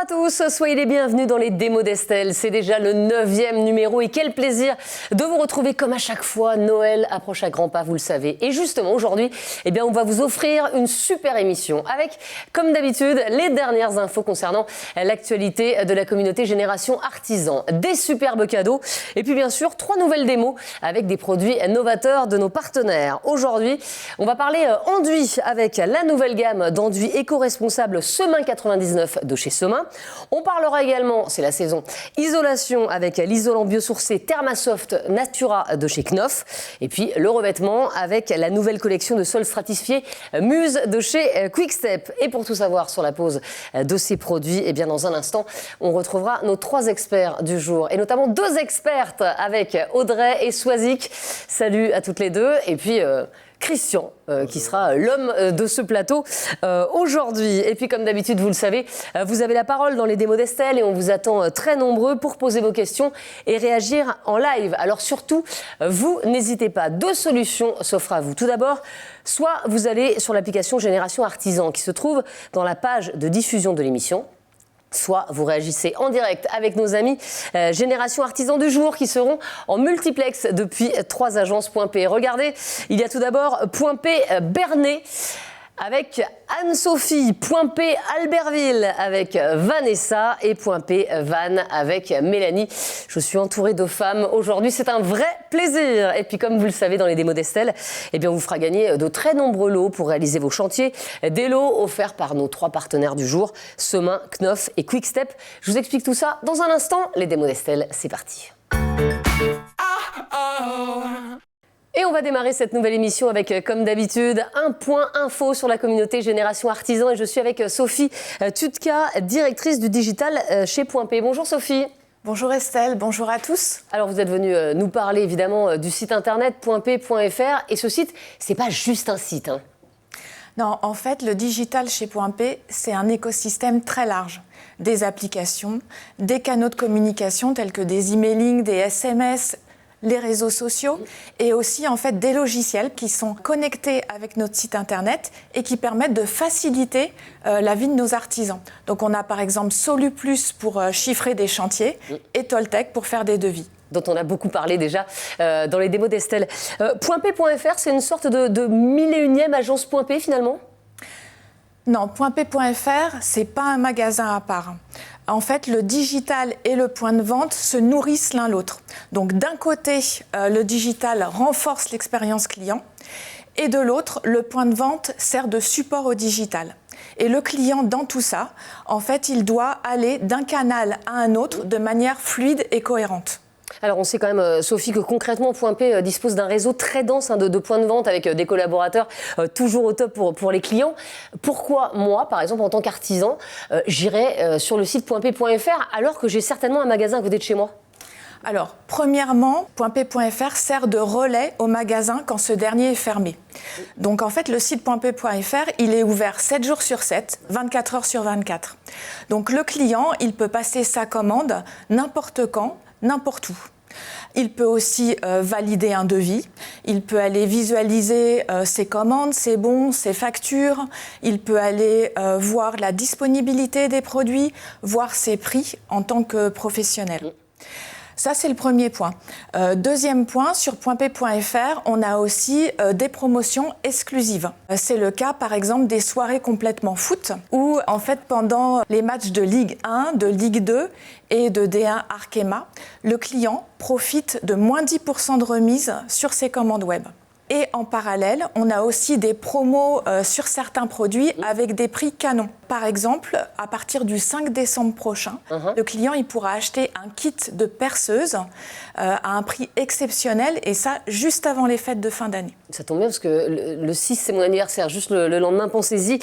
à tous, soyez les bienvenus dans les démos d'Estelle. C'est déjà le 9e numéro et quel plaisir de vous retrouver comme à chaque fois. Noël approche à grands pas, vous le savez. Et justement aujourd'hui, on va vous offrir une super émission avec, comme d'habitude, les dernières infos concernant l'actualité de la communauté Génération Artisan. Des superbes cadeaux et puis bien sûr 3 nouvelles démos avec des produits novateurs de nos partenaires. Aujourd'hui, on va parler enduit avec la nouvelle gamme d'enduits éco-responsables Semain 99 de chez Semain. On parlera également, c'est la saison, isolation avec l'isolant biosourcé Thermasoft Natura de chez Knof. Et puis le revêtement avec la nouvelle collection de sols stratifiés Muse de chez Quickstep. Et pour tout savoir sur la pose de ces produits, dans un instant, on retrouvera nos 3 experts du jour. Et notamment 2 expertes avec Audrey et Swazik. Salut à toutes les deux. Et puis Christian, qui sera l'homme de ce plateau aujourd'hui. Et puis, comme d'habitude, vous le savez, vous avez la parole dans les démos d'Estelle et on vous attend très nombreux pour poser vos questions et réagir en live. Alors surtout, vous n'hésitez pas. 2 solutions s'offrent à vous. Tout d'abord, soit vous allez sur l'application Génération Artisan qui se trouve dans la page de diffusion de l'émission. Soit vous réagissez en direct avec nos amis Génération Artisan du jour qui seront en multiplex depuis 3 agences .P. Regardez, il y a tout d'abord .P Bernay avec Anne-Sophie, .P Albertville avec Vanessa et .P Vannes avec Mélanie. Je suis entourée de femmes aujourd'hui, c'est un vrai plaisir. Et puis comme vous le savez dans les démos d'Estelle, on vous fera gagner de très nombreux lots pour réaliser vos chantiers. Des lots offerts par nos 3 partenaires du jour, Semain, Knof et Quickstep. Je vous explique tout ça dans un instant. Les démos d'Estelle, c'est parti. Et on va démarrer cette nouvelle émission avec, comme d'habitude, un point info sur la communauté Génération Artisan. Et je suis avec Sophie Tutka, directrice du digital chez .P. Bonjour Sophie. Bonjour Estelle, bonjour à tous. Alors vous êtes venue nous parler évidemment du site internet .p.fr. Et ce site, c'est pas juste un site. Non, en fait, le digital chez .P, c'est un écosystème très large. Des applications, des canaux de communication tels que des emailing, des SMS, les réseaux sociaux et aussi en fait des logiciels qui sont connectés avec notre site internet et qui permettent de faciliter la vie de nos artisans. Donc on a par exemple Soluplus pour chiffrer des chantiers et Toltec pour faire des devis. Dont on a beaucoup parlé déjà dans les démos d'Estelle. .p.fr, c'est une sorte de 1001e agence .P finalement ? Non, .p.fr, c'est pas un magasin à part. En fait, le digital et le point de vente se nourrissent l'un l'autre. Donc d'un côté, le digital renforce l'expérience client et de l'autre, le point de vente sert de support au digital. Et le client, dans tout ça, en fait, il doit aller d'un canal à un autre de manière fluide et cohérente. Alors on sait quand même, Sophie, que concrètement, .P dispose d'un réseau très dense de points de vente avec des collaborateurs toujours au top pour les clients. Pourquoi moi, par exemple, en tant qu'artisan, j'irais sur le site .p.fr alors que j'ai certainement un magasin à côté de chez moi ? Alors, premièrement, .p.fr sert de relais au magasin quand ce dernier est fermé. Donc en fait, le site .p.fr, il est ouvert 7 jours sur 7, 24 heures sur 24. Donc le client, il peut passer sa commande n'importe quand, n'importe où. Il peut aussi valider un devis, il peut aller visualiser ses commandes, ses bons, ses factures, il peut aller voir la disponibilité des produits, voir ses prix en tant que professionnel. Ça, c'est le premier point. Deuxième point, sur .p.fr, on a aussi des promotions exclusives. C'est le cas, par exemple, des soirées complètement foot, où, en fait, pendant les matchs de Ligue 1, de Ligue 2 et de D1 Arkema, le client profite de moins 10% de remise sur ses commandes web. Et en parallèle, on a aussi des promos sur certains produits avec des prix canons. Par exemple, à partir du 5 décembre prochain, le client il pourra acheter un kit de perceuse à un prix exceptionnel et ça, juste avant les fêtes de fin d'année. Ça tombe bien parce que le 6, c'est mon anniversaire, juste le lendemain, pensez-y.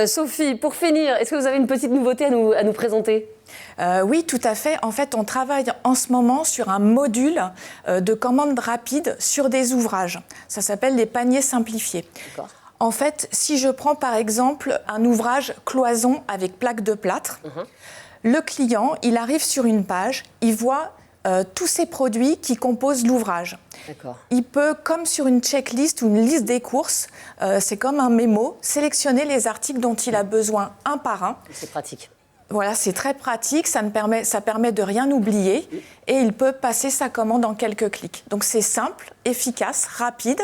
Sophie, pour finir, est-ce que vous avez une petite nouveauté à nous présenter ? Oui, tout à fait. En fait, on travaille en ce moment sur un module de commande rapide sur des ouvrages. Ça s'appelle les paniers simplifiés. D'accord. En fait, si je prends par exemple un ouvrage cloison avec plaque de plâtre, le client, il arrive sur une page, il voit tous ces produits qui composent l'ouvrage. D'accord. Il peut, comme sur une checklist ou une liste des courses, c'est comme un mémo, sélectionner les articles dont il a besoin un par un. C'est pratique. Voilà, c'est très pratique, ça permet de rien oublier et il peut passer sa commande en quelques clics. Donc c'est simple, efficace, rapide.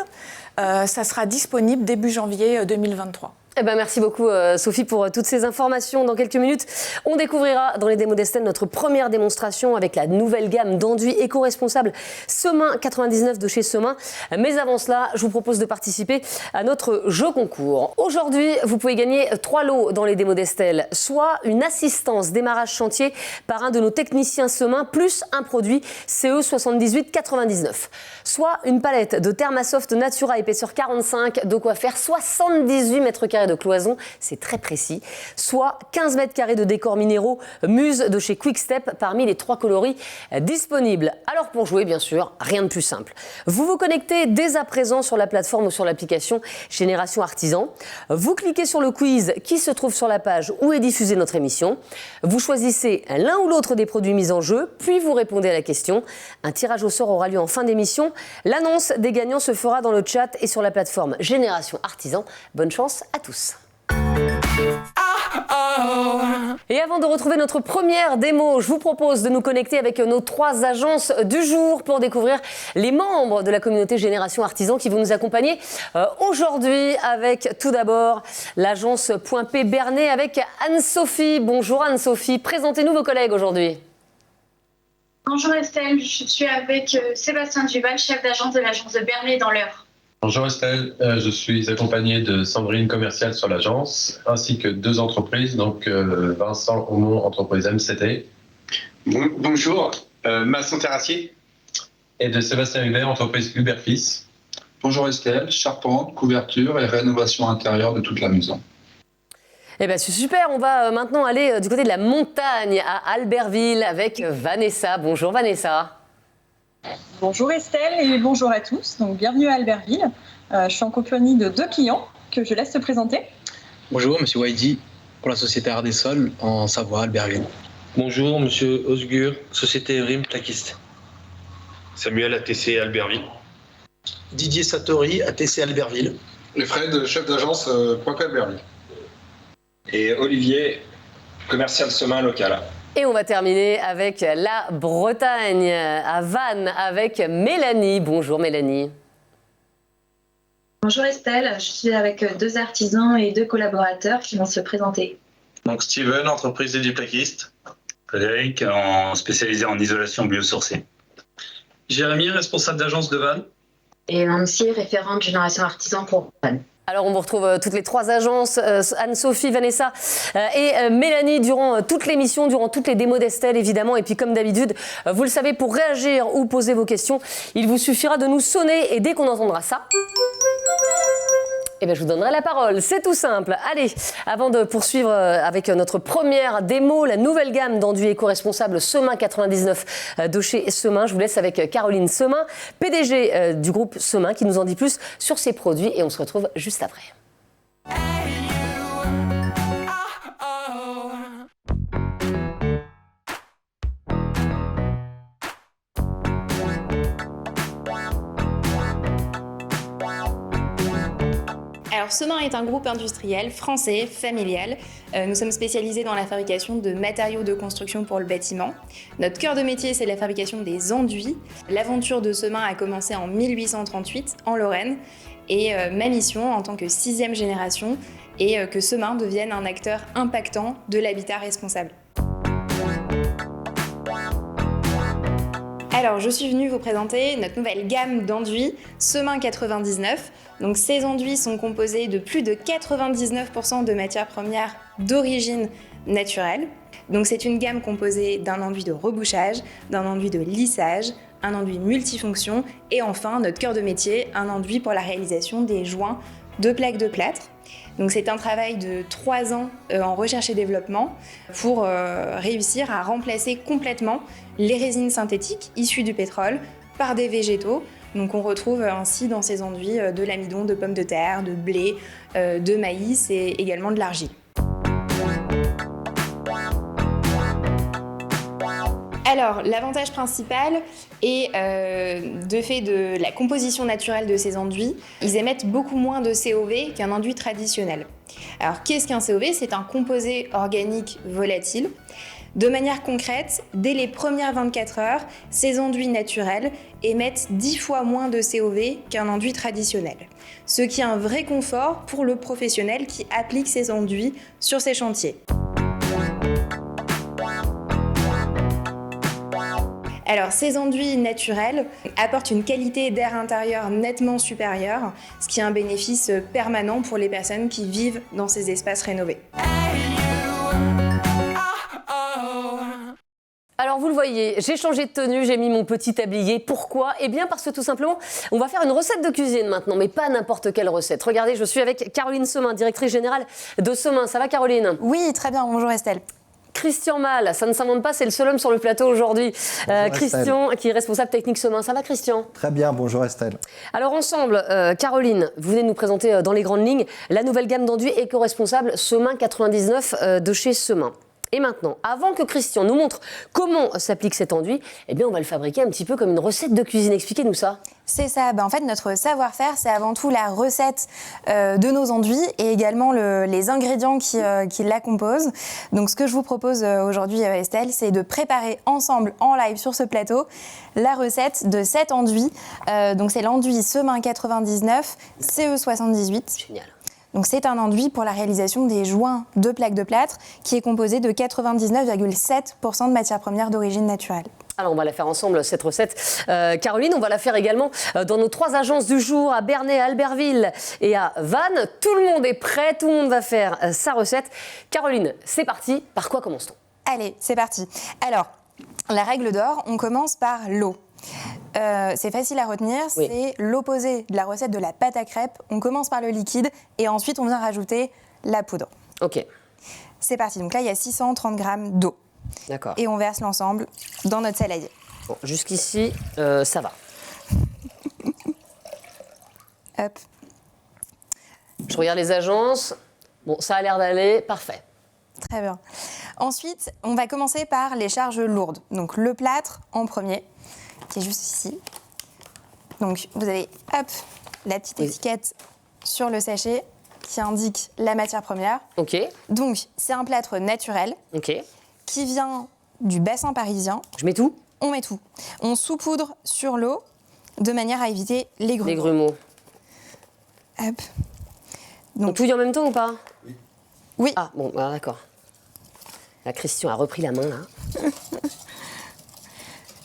Ça sera disponible début janvier 2023. Eh ben, merci beaucoup Sophie pour toutes ces informations. Dans quelques minutes, on découvrira dans les démos d'Estelle notre première démonstration avec la nouvelle gamme d'enduits éco-responsables Semain 99 de chez Semain. Mais avant cela, je vous propose de participer à notre jeu concours. Aujourd'hui, vous pouvez gagner 3 lots dans les démos d'Estelle, soit une assistance démarrage chantier par un de nos techniciens Semain, plus un produit CE 78,99. Soit une palette de Thermasoft Natura épaisseur 45, de quoi faire 78 mètres carrés de cloison, c'est très précis, soit 15 mètres carrés de décors minéraux Muse de chez Quickstep parmi les 3 coloris disponibles. Alors pour jouer, bien sûr, rien de plus simple. Vous vous connectez dès à présent sur la plateforme ou sur l'application Génération Artisan. Vous cliquez sur le quiz qui se trouve sur la page où est diffusée notre émission. Vous choisissez l'un ou l'autre des produits mis en jeu, puis vous répondez à la question. Un tirage au sort aura lieu en fin d'émission. L'annonce des gagnants se fera dans le chat et sur la plateforme Génération Artisan. Bonne chance à tous. Et avant de retrouver notre première démo, je vous propose de nous connecter avec nos 3 agences du jour pour découvrir les membres de la communauté Génération Artisan qui vont nous accompagner aujourd'hui avec tout d'abord l'agence Point P Bernay avec Anne-Sophie. Bonjour Anne-Sophie, présentez-nous vos collègues aujourd'hui. Bonjour Estelle, je suis avec Sébastien Duval, chef d'agence de l'agence de Bernay dans l'Eure. Bonjour Estelle, je suis accompagné de Sandrine, commerciale sur l'agence, ainsi que 2 entreprises, donc Vincent Aumont, entreprise MCT. Bonjour, Masson Terrassier. Et de Sébastien Hubert, entreprise Hubert Fils. Bonjour Estelle, charpente, couverture et rénovation intérieure de toute la maison. Eh bien, c'est super, on va maintenant aller du côté de la montagne à Albertville avec Vanessa. Bonjour Vanessa. Bonjour Estelle et bonjour à tous. Donc, bienvenue à Albertville. Je suis en compagnie de 2 clients que je laisse se présenter. Bonjour, monsieur Waidi pour la société Art des Sols en Savoie, Albertville. Bonjour, monsieur Osgur, société RIM Plaquiste. Samuel, ATC Albertville. Didier Satori, ATC Albertville. Et Fred, chef d'agence Point P Albertville. Et Olivier, commercial Semain local. Et on va terminer avec la Bretagne, à Vannes, avec Mélanie. Bonjour Mélanie. Bonjour Estelle, je suis avec 2 artisans et 2 collaborateurs qui vont se présenter. Donc Steven, entreprise dédiée plaquiste. Frédéric, spécialisé en isolation biosourcée. Jérémy, responsable d'agence de Vannes. Et Nancy, référente Génération Artisan pour Vannes. Alors on vous retrouve toutes les 3 agences, Anne-Sophie, Vanessa et Mélanie durant toute l'émission, durant toutes les démos d'Estelle évidemment. Et puis comme d'habitude, vous le savez, pour réagir ou poser vos questions, il vous suffira de nous sonner et dès qu'on entendra ça, eh bien, je vous donnerai la parole. C'est tout simple. Allez, avant de poursuivre avec notre première démo, la nouvelle gamme d'enduits éco-responsables Semain 99 de chez Semain, je vous laisse avec Caroline Semain, PDG du groupe Semain, qui nous en dit plus sur ses produits et on se retrouve juste après. Alors Semain est un groupe industriel français, familial. Nous sommes spécialisés dans la fabrication de matériaux de construction pour le bâtiment. Notre cœur de métier, c'est la fabrication des enduits. L'aventure de Semain a commencé en 1838 en Lorraine. Et ma mission en tant que 6e génération est que Semain devienne un acteur impactant de l'habitat responsable. Alors, je suis venue vous présenter notre nouvelle gamme d'enduits Semain 99. Donc, ces enduits sont composés de plus de 99% de matières premières d'origine naturelle. Donc, c'est une gamme composée d'un enduit de rebouchage, d'un enduit de lissage, un enduit multifonction et enfin, notre cœur de métier, un enduit pour la réalisation des joints de plaques de plâtre. Donc c'est un travail de 3 ans en recherche et développement pour réussir à remplacer complètement les résines synthétiques issues du pétrole par des végétaux. Donc on retrouve ainsi dans ces enduits de l'amidon, de pommes de terre, de blé, de maïs et également de l'argile. Alors, l'avantage principal est de fait de la composition naturelle de ces enduits. Ils émettent beaucoup moins de COV qu'un enduit traditionnel. Alors, qu'est-ce qu'un COV? C'est un composé organique volatile. De manière concrète, dès les premières 24 heures, ces enduits naturels émettent 10 fois moins de COV qu'un enduit traditionnel. Ce qui est un vrai confort pour le professionnel qui applique ces enduits sur ses chantiers. Alors, ces enduits naturels apportent une qualité d'air intérieur nettement supérieure, ce qui est un bénéfice permanent pour les personnes qui vivent dans ces espaces rénovés. Alors vous le voyez, j'ai changé de tenue, j'ai mis mon petit tablier. Pourquoi? Eh bien parce que tout simplement, on va faire une recette de cuisine maintenant, mais pas n'importe quelle recette. Regardez, je suis avec Caroline Semin, directrice générale de Semin. Ça va Caroline? Oui, très bien. Bonjour Estelle. Christian Mal, ça ne s'invente pas, c'est le seul homme sur le plateau aujourd'hui. Christian, qui est responsable technique Semin. Ça va Christian? Très bien, bonjour Estelle. Alors ensemble, Caroline, vous venez de nous présenter dans les grandes lignes la nouvelle gamme d'enduits éco-responsable Semin 99 de chez Semin. Et maintenant, avant que Christian nous montre comment s'applique cet enduit, eh bien on va le fabriquer un petit peu comme une recette de cuisine. Expliquez-nous ça. C'est ça. En fait, notre savoir-faire, c'est avant tout la recette de nos enduits et également les ingrédients qui la composent. Donc, ce que je vous propose aujourd'hui, Estelle, c'est de préparer ensemble, en live sur ce plateau, la recette de cet enduit. Donc, c'est l'enduit Semin 99 CE78. Génial. Donc c'est un enduit pour la réalisation des joints de plaques de plâtre qui est composé de 99,7% de matières premières d'origine naturelle. Alors on va la faire ensemble cette recette. Caroline, on va la faire également dans nos 3 agences du jour, à Bernay, à Albertville et à Vannes. Tout le monde est prêt, tout le monde va faire sa recette. Caroline, c'est parti. Par quoi commence-t-on? Allez, c'est parti. Alors, la règle d'or, on commence par l'eau. C'est facile à retenir, oui. C'est l'opposé de la recette de la pâte à crêpes. On commence par le liquide et ensuite on vient rajouter la poudre. Ok. C'est parti, donc là il y a 630 grammes d'eau. D'accord. Et on verse l'ensemble dans notre saladier. Bon, jusqu'ici, ça va. Hop. Je regarde les agences. Bon, ça a l'air d'aller. Parfait. Très bien. Ensuite, on va commencer par les charges lourdes. Donc le plâtre en premier, qui est juste ici. Donc vous avez la petite étiquette sur le sachet qui indique la matière première. Ok. Donc c'est un plâtre naturel qui vient du bassin parisien. Je mets tout? On met tout. On saupoudre sur l'eau de manière à éviter les grumeaux. Les grumeaux. Hop. Donc, on touille en même temps ou pas? Oui. Ah bon, d'accord. Là, Christian a repris la main là.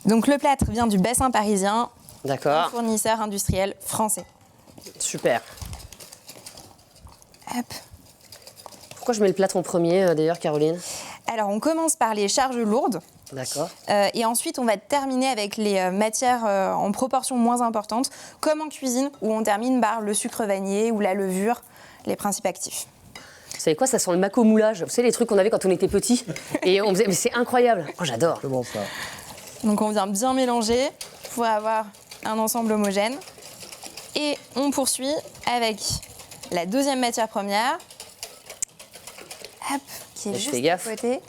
Donc le plâtre vient du bassin parisien. D'accord. Un fournisseur industriel français. Super. Hop. Pourquoi je mets le plâtre en premier d'ailleurs, Caroline? Alors on commence par les charges lourdes. D'accord. Et ensuite on va terminer avec les matières en proportion moins importante, comme en cuisine où on termine par le sucre vanillé ou la levure, les principes actifs. Vous savez quoi, ça sent le maco-moulage. Vous savez les trucs qu'on avait quand on était petit? Et on faisait, mais c'est incroyable. Oh, j'adore. C'est bon ça. Donc on vient bien mélanger pour avoir un ensemble homogène. Et on poursuit avec la deuxième matière première, qui est juste à côté.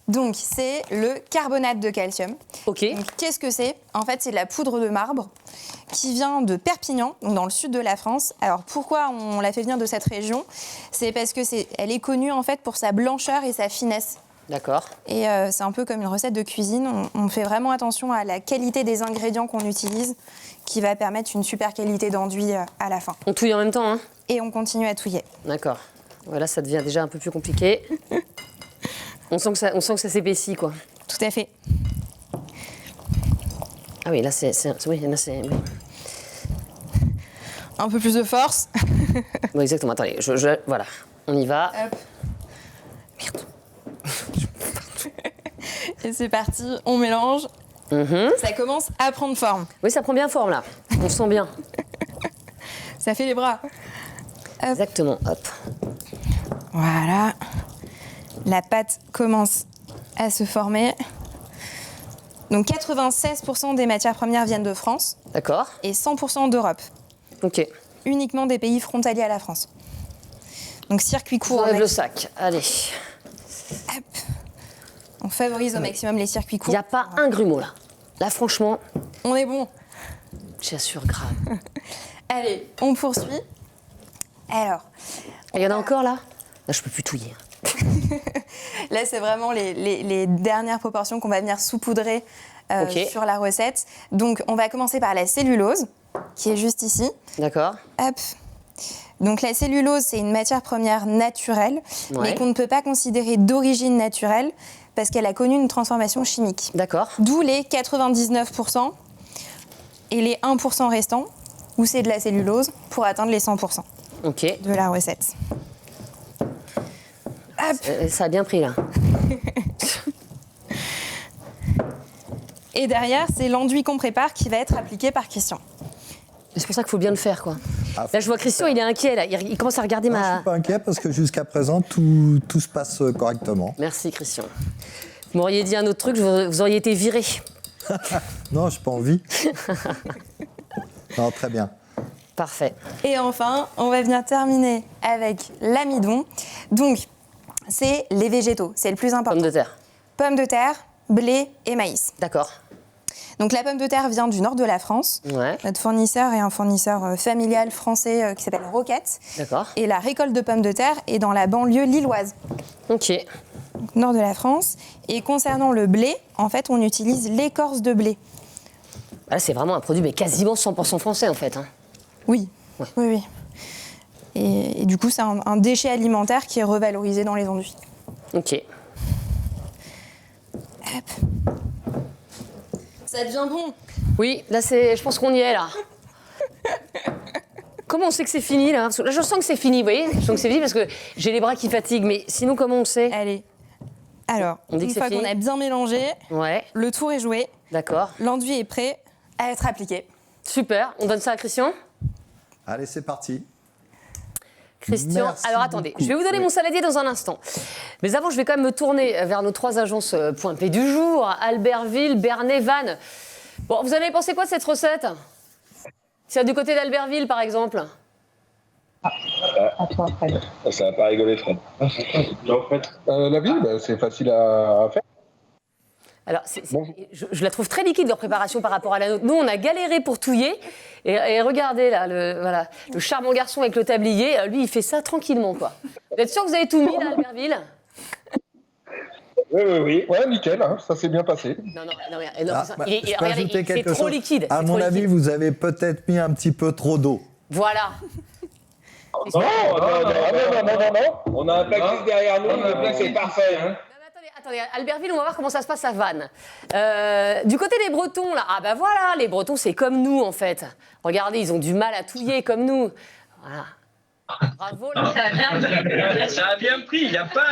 Donc c'est le carbonate de calcium. Ok. Donc, qu'est-ce que c'est? En fait, c'est de la poudre de marbre qui vient de Perpignan, donc dans le sud de la France. Alors pourquoi on l'a fait venir de cette région? C'est parce que elle est connue en fait pour sa blancheur et sa finesse. D'accord. Et c'est un peu comme une recette de cuisine. On fait vraiment attention à la qualité des ingrédients qu'on utilise, qui va permettre une super qualité d'enduit à la fin. On touille en même temps, hein? Et on continue à touiller. D'accord. Voilà, ça devient déjà un peu plus compliqué. On sent que ça s'épaissit, quoi. Tout à fait. Ah oui, là, oui, là, oui. Un peu plus de force. Bon, exactement. Attendez, voilà. On y va. Hop. Merde. Et c'est parti, on mélange. Ça commence à prendre forme. Oui, ça prend bien forme, là. On sent bien. Ça fait les bras. Hop. Exactement, hop. Voilà. La pâte commence à se former. Donc 96% des matières premières viennent de France. D'accord. Et 100% d'Europe. Ok. Uniquement des pays frontaliers à la France. Donc circuit court. On enlève le sac, allez. Hop. On favorise au maximum les circuits courts. Il n'y a pas un grumeau, là. Là, franchement... On est bon. J'assure, grave. Allez, on poursuit. Alors. Il y en a encore là ? Là, je peux plus touiller. Là, c'est vraiment les dernières proportions qu'on va venir saupoudrer sur la recette. Donc, on va commencer par la cellulose, qui est juste ici. D'accord. Hop. Donc, la cellulose, c'est une matière première naturelle, mais qu'on ne peut pas considérer d'origine naturelle parce qu'elle a connu une transformation chimique. D'accord. D'où les 99% et les 1% restants, où c'est de la cellulose, pour atteindre les 100% de la recette. Ça a bien pris là. Et derrière, c'est l'enduit qu'on prépare qui va être appliqué par Christian. C'est pour ça qu'il faut bien le faire, quoi. Là, je vois Christian, il est inquiet, là. Il commence à regarder Je ne suis pas inquiet parce que jusqu'à présent, tout se passe correctement. Merci, Christian. Vous m'auriez dit un autre truc, vous auriez été viré. Non, je n'ai pas envie. Non, très bien. Parfait. Et enfin, on va venir terminer avec l'amidon. Donc, c'est les végétaux, c'est le plus important. Pommes de terre. Pommes de terre, blé et maïs. D'accord. Donc la pomme de terre vient du nord de la France. Ouais. Notre fournisseur est un fournisseur familial français qui s'appelle Roquette. D'accord. Et la récolte de pommes de terre est dans la banlieue lilloise. Ok. Donc, nord de la France. Et concernant le blé, en fait, on utilise l'écorce de blé. Là, c'est vraiment un produit mais quasiment 100% français, en fait. Hein. Oui. Ouais. Oui. Et du coup, c'est un déchet alimentaire qui est revalorisé dans les enduits. Ok. Hop. Ça devient bon. Oui, là, je pense qu'on y est, là. Comment on sait que c'est fini, là ? Parce que là, je sens que c'est fini, vous voyez ? Je sens que c'est fini parce que j'ai les bras qui fatiguent. Mais sinon, comment on sait ? Allez. Alors, une fois qu'on a bien mélangé, le tour est joué. D'accord. L'enduit est prêt à être appliqué. Super. On donne ça à Christian ? Allez, c'est parti. Christian, merci alors attendez, beaucoup. je vais vous donner mon saladier dans un instant. Mais avant, je vais quand même me tourner vers nos 3 agences Point P du jour, Albertville, Bernay, Vannes. Bon, vous avez pensé quoi de cette recette ? C'est du côté d'Albertville, par exemple. Ça va pas rigoler, Fred. La ville, c'est facile à faire. Alors, je la trouve très liquide, leur préparation, par rapport à la nôtre. Nous, on a galéré pour touiller. Et regardez, là, le charmant garçon avec le tablier, lui, il fait ça tranquillement, quoi. Vous êtes sûr que vous avez tout mis, là, Albertville ? Oui. Ouais, nickel, hein, ça s'est bien passé. Non, Je peux ajouter quelque c'est trop chose. liquide. À mon avis, vous avez peut-être mis un petit peu trop d'eau. Voilà. Non. On a un plaquiste derrière nous, le plaque c'est parfait. Hein. Attendez, Albertville, on va voir comment ça se passe à Vannes. Du côté des Bretons, là, ah bah voilà, les Bretons, c'est comme nous, en fait. Regardez, ils ont du mal à touiller, comme nous. Voilà. Bravo, là. Ça a bien pris, il n'y a pas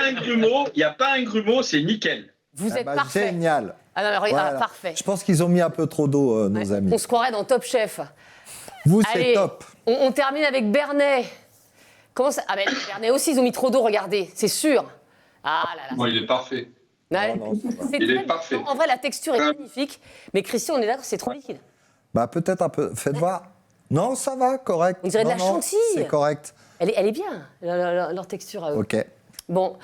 un grumeau, c'est nickel. Vous êtes parfait. Génial. Ah non, mais regarde, parfait. Je pense qu'ils ont mis un peu trop d'eau, nos amis. On se croirait dans Top Chef. Vous, allez, c'est top. On termine avec Bernay. Comment ça ? Ah ben, Bernay aussi, ils ont mis trop d'eau, regardez, c'est sûr. Ah là là. Bon, il est parfait. Il est parfait. En vrai, la texture est magnifique. Mais Christian, on est d'accord, c'est trop liquide. Bah, peut-être un peu. Faites voir. Non, ça va, correct. On dirait de la chantilly. C'est correct. Elle est bien, leur texture à eux. Ok. Bon.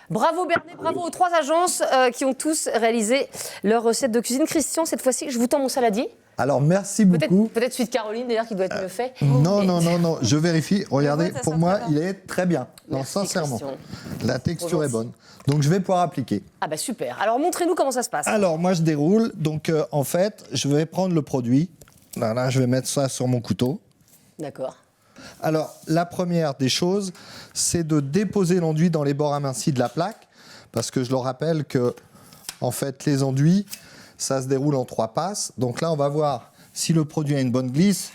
Bravo Bernay, bravo aux 3 agences qui ont tous réalisé leur recette de cuisine. Christian, cette fois-ci, je vous tends mon saladier. Alors, merci beaucoup. Peut-être celui de Caroline, d'ailleurs, qui doit être mieux fait. Non, je vérifie. Regardez, pour moi, il est très bien. Non, Merci, sincèrement. Christian. La texture est bonne. Donc, je vais pouvoir appliquer. Ah bah super. Alors, montrez-nous comment ça se passe. Alors, moi, je déroule. Donc, en fait, je vais prendre le produit. Là, je vais mettre ça sur mon couteau. D'accord. Alors, la première des choses, c'est de déposer l'enduit dans les bords amincis de la plaque. Parce que je le rappelle que, en fait, les enduits, ça se déroule en 3 passes. Donc là, on va voir si le produit a une bonne glisse.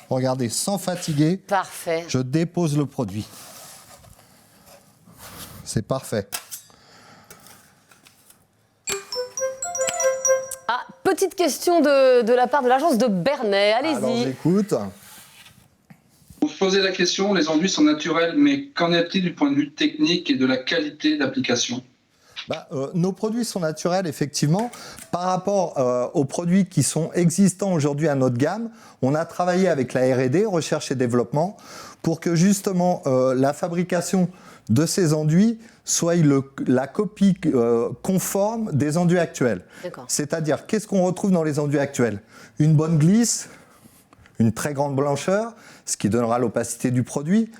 Regardez, sans fatiguer. Parfait. Je dépose le produit. C'est parfait. Ah, petite question de la part de l'agence de Bernay. Alors, Allez-y. j'écoute. Vous posez la question, les enduits sont naturels, mais qu'en est-il du point de vue technique et de la qualité d'application ? Nos produits sont naturels, effectivement. Par rapport aux produits qui sont existants aujourd'hui à notre gamme, on a travaillé avec la R&D, recherche et développement, pour que justement la fabrication de ces enduits soit la copie conforme des enduits actuels. C'est-à-dire, qu'est-ce qu'on retrouve dans les enduits actuels ? Une bonne glisse, une très grande blancheur, ce qui donnera l'opacité du produit,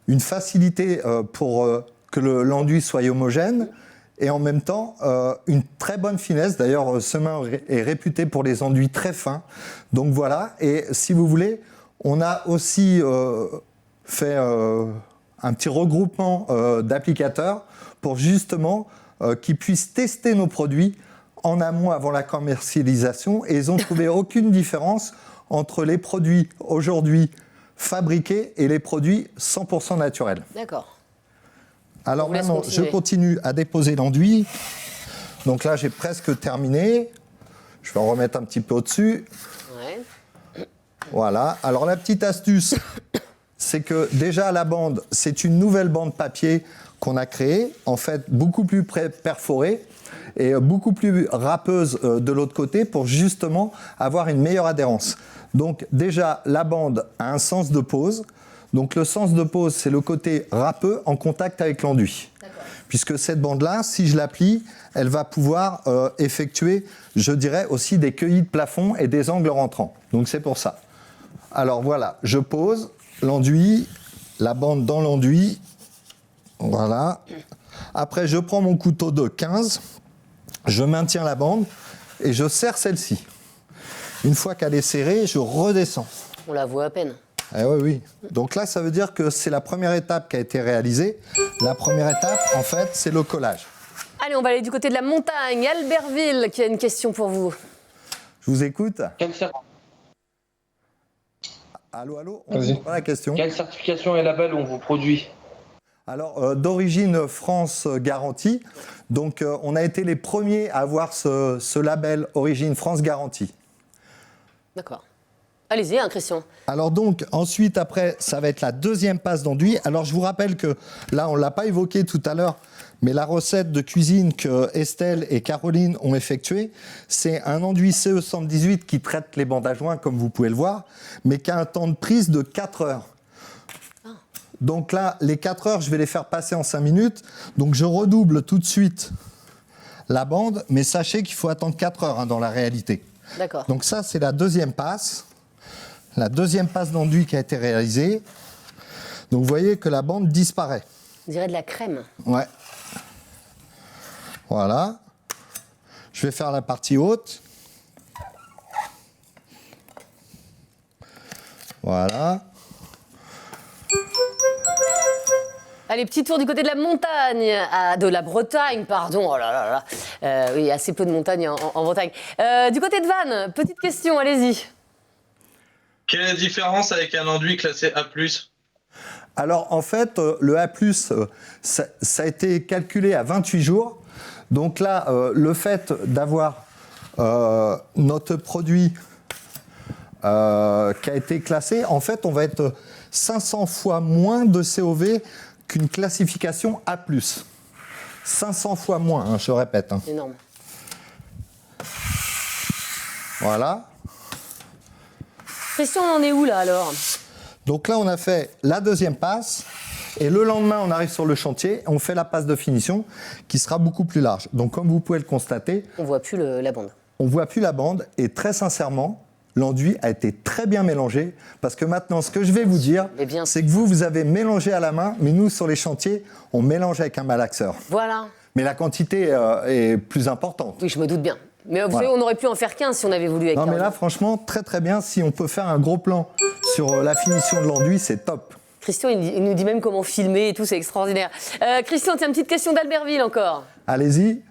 une facilité pour que l'enduit soit homogène, et en même temps, une très bonne finesse. D'ailleurs, Semin est réputé pour les enduits très fins. Donc voilà, et si vous voulez, on a aussi fait un petit regroupement d'applicateurs pour justement qu'ils puissent tester nos produits en amont avant la commercialisation, et ils n'ont trouvé aucune différence entre les produits aujourd'hui fabriqués et les produits 100% naturels. D'accord. Alors maintenant, je continue à déposer l'enduit. Donc là, j'ai presque terminé. Je vais en remettre un petit peu au-dessus. Ouais. Voilà. Alors la petite astuce, c'est que déjà la bande, c'est une nouvelle bande papier qu'on a créée, en fait beaucoup plus perforée et beaucoup plus râpeuse de l'autre côté pour justement avoir une meilleure adhérence. Donc déjà, la bande a un sens de pose. Donc le sens de pose, c'est le côté râpeux en contact avec l'enduit. Puisque cette bande-là, si je la plie, elle va pouvoir effectuer, je dirais, aussi des cueillis de plafond et des angles rentrants. Donc c'est pour ça. Alors voilà, je pose l'enduit, la bande dans l'enduit. Voilà. Après, je prends mon couteau de 15, je maintiens la bande et je serre celle-ci. Une fois qu'elle est serrée, je redescends. On la voit à peine. Eh oui, oui. Donc là, ça veut dire que c'est la première étape qui a été réalisée. La première étape, en fait, c'est le collage. Allez, on va aller du côté de la montagne. Albertville, qui a une question pour vous. Je vous écoute. Allô, allô, on Vas-y. la question. Quelle certification et label ont vos produits? Alors, d'origine France Garantie. Donc, on a été les premiers à avoir ce label Origine France Garantie. D'accord. Allez-y, hein, Christian. Alors donc, ensuite, après, ça va être la deuxième passe d'enduit. Alors, je vous rappelle que, là, on ne l'a pas évoqué tout à l'heure, mais la recette de cuisine que Estelle et Caroline ont effectuée, c'est un enduit CE118 qui traite les bandes à joints, comme vous pouvez le voir, mais qui a un temps de prise de 4 heures. Donc là, les 4 heures, je vais les faire passer en 5 minutes. Donc, je redouble tout de suite la bande, mais sachez qu'il faut attendre 4 heures hein, dans la réalité. D'accord. Donc ça, c'est la deuxième passe. La deuxième passe d'enduit qui a été réalisée. Donc vous voyez que la bande disparaît. On dirait de la crème. Ouais. Voilà. Je vais faire la partie haute. Voilà. Allez, petit tour du côté de la montagne, de la Bretagne, pardon. Oh là là là. Oui, assez peu de montagnes en Bretagne. Du côté de Vannes, petite question, allez-y. Quelle est la différence avec un enduit classé A+? Alors, en fait, le A+, ça a été calculé à 28 jours. Donc là, le fait d'avoir notre produit qui a été classé, en fait, on va être 500 fois moins de COV qu'une classification A+. 500 fois moins, hein, je répète. Hein. Énorme. Voilà. Christian, on en est où là alors? Donc là, on a fait la deuxième passe. Et le lendemain, on arrive sur le chantier, on fait la passe de finition qui sera beaucoup plus large. Donc comme vous pouvez le constater, on ne voit plus la bande. On ne voit plus la bande et très sincèrement, l'enduit a été très bien mélangé parce que maintenant, ce que je vais vous dire, c'est que vous avez mélangé à la main, mais nous, sur les chantiers, on mélange avec un malaxeur. Voilà. Mais la quantité est plus importante. Oui, je me doute bien. Mais vous savez, on aurait pu en faire 15 si on avait voulu. Avec non, mais là, franchement, très très bien. Si on peut faire un gros plan sur la finition de l'enduit, c'est top. Christian, il nous dit même comment filmer et tout, c'est extraordinaire. Christian, tiens, une petite question d'Albertville encore. Allez-y.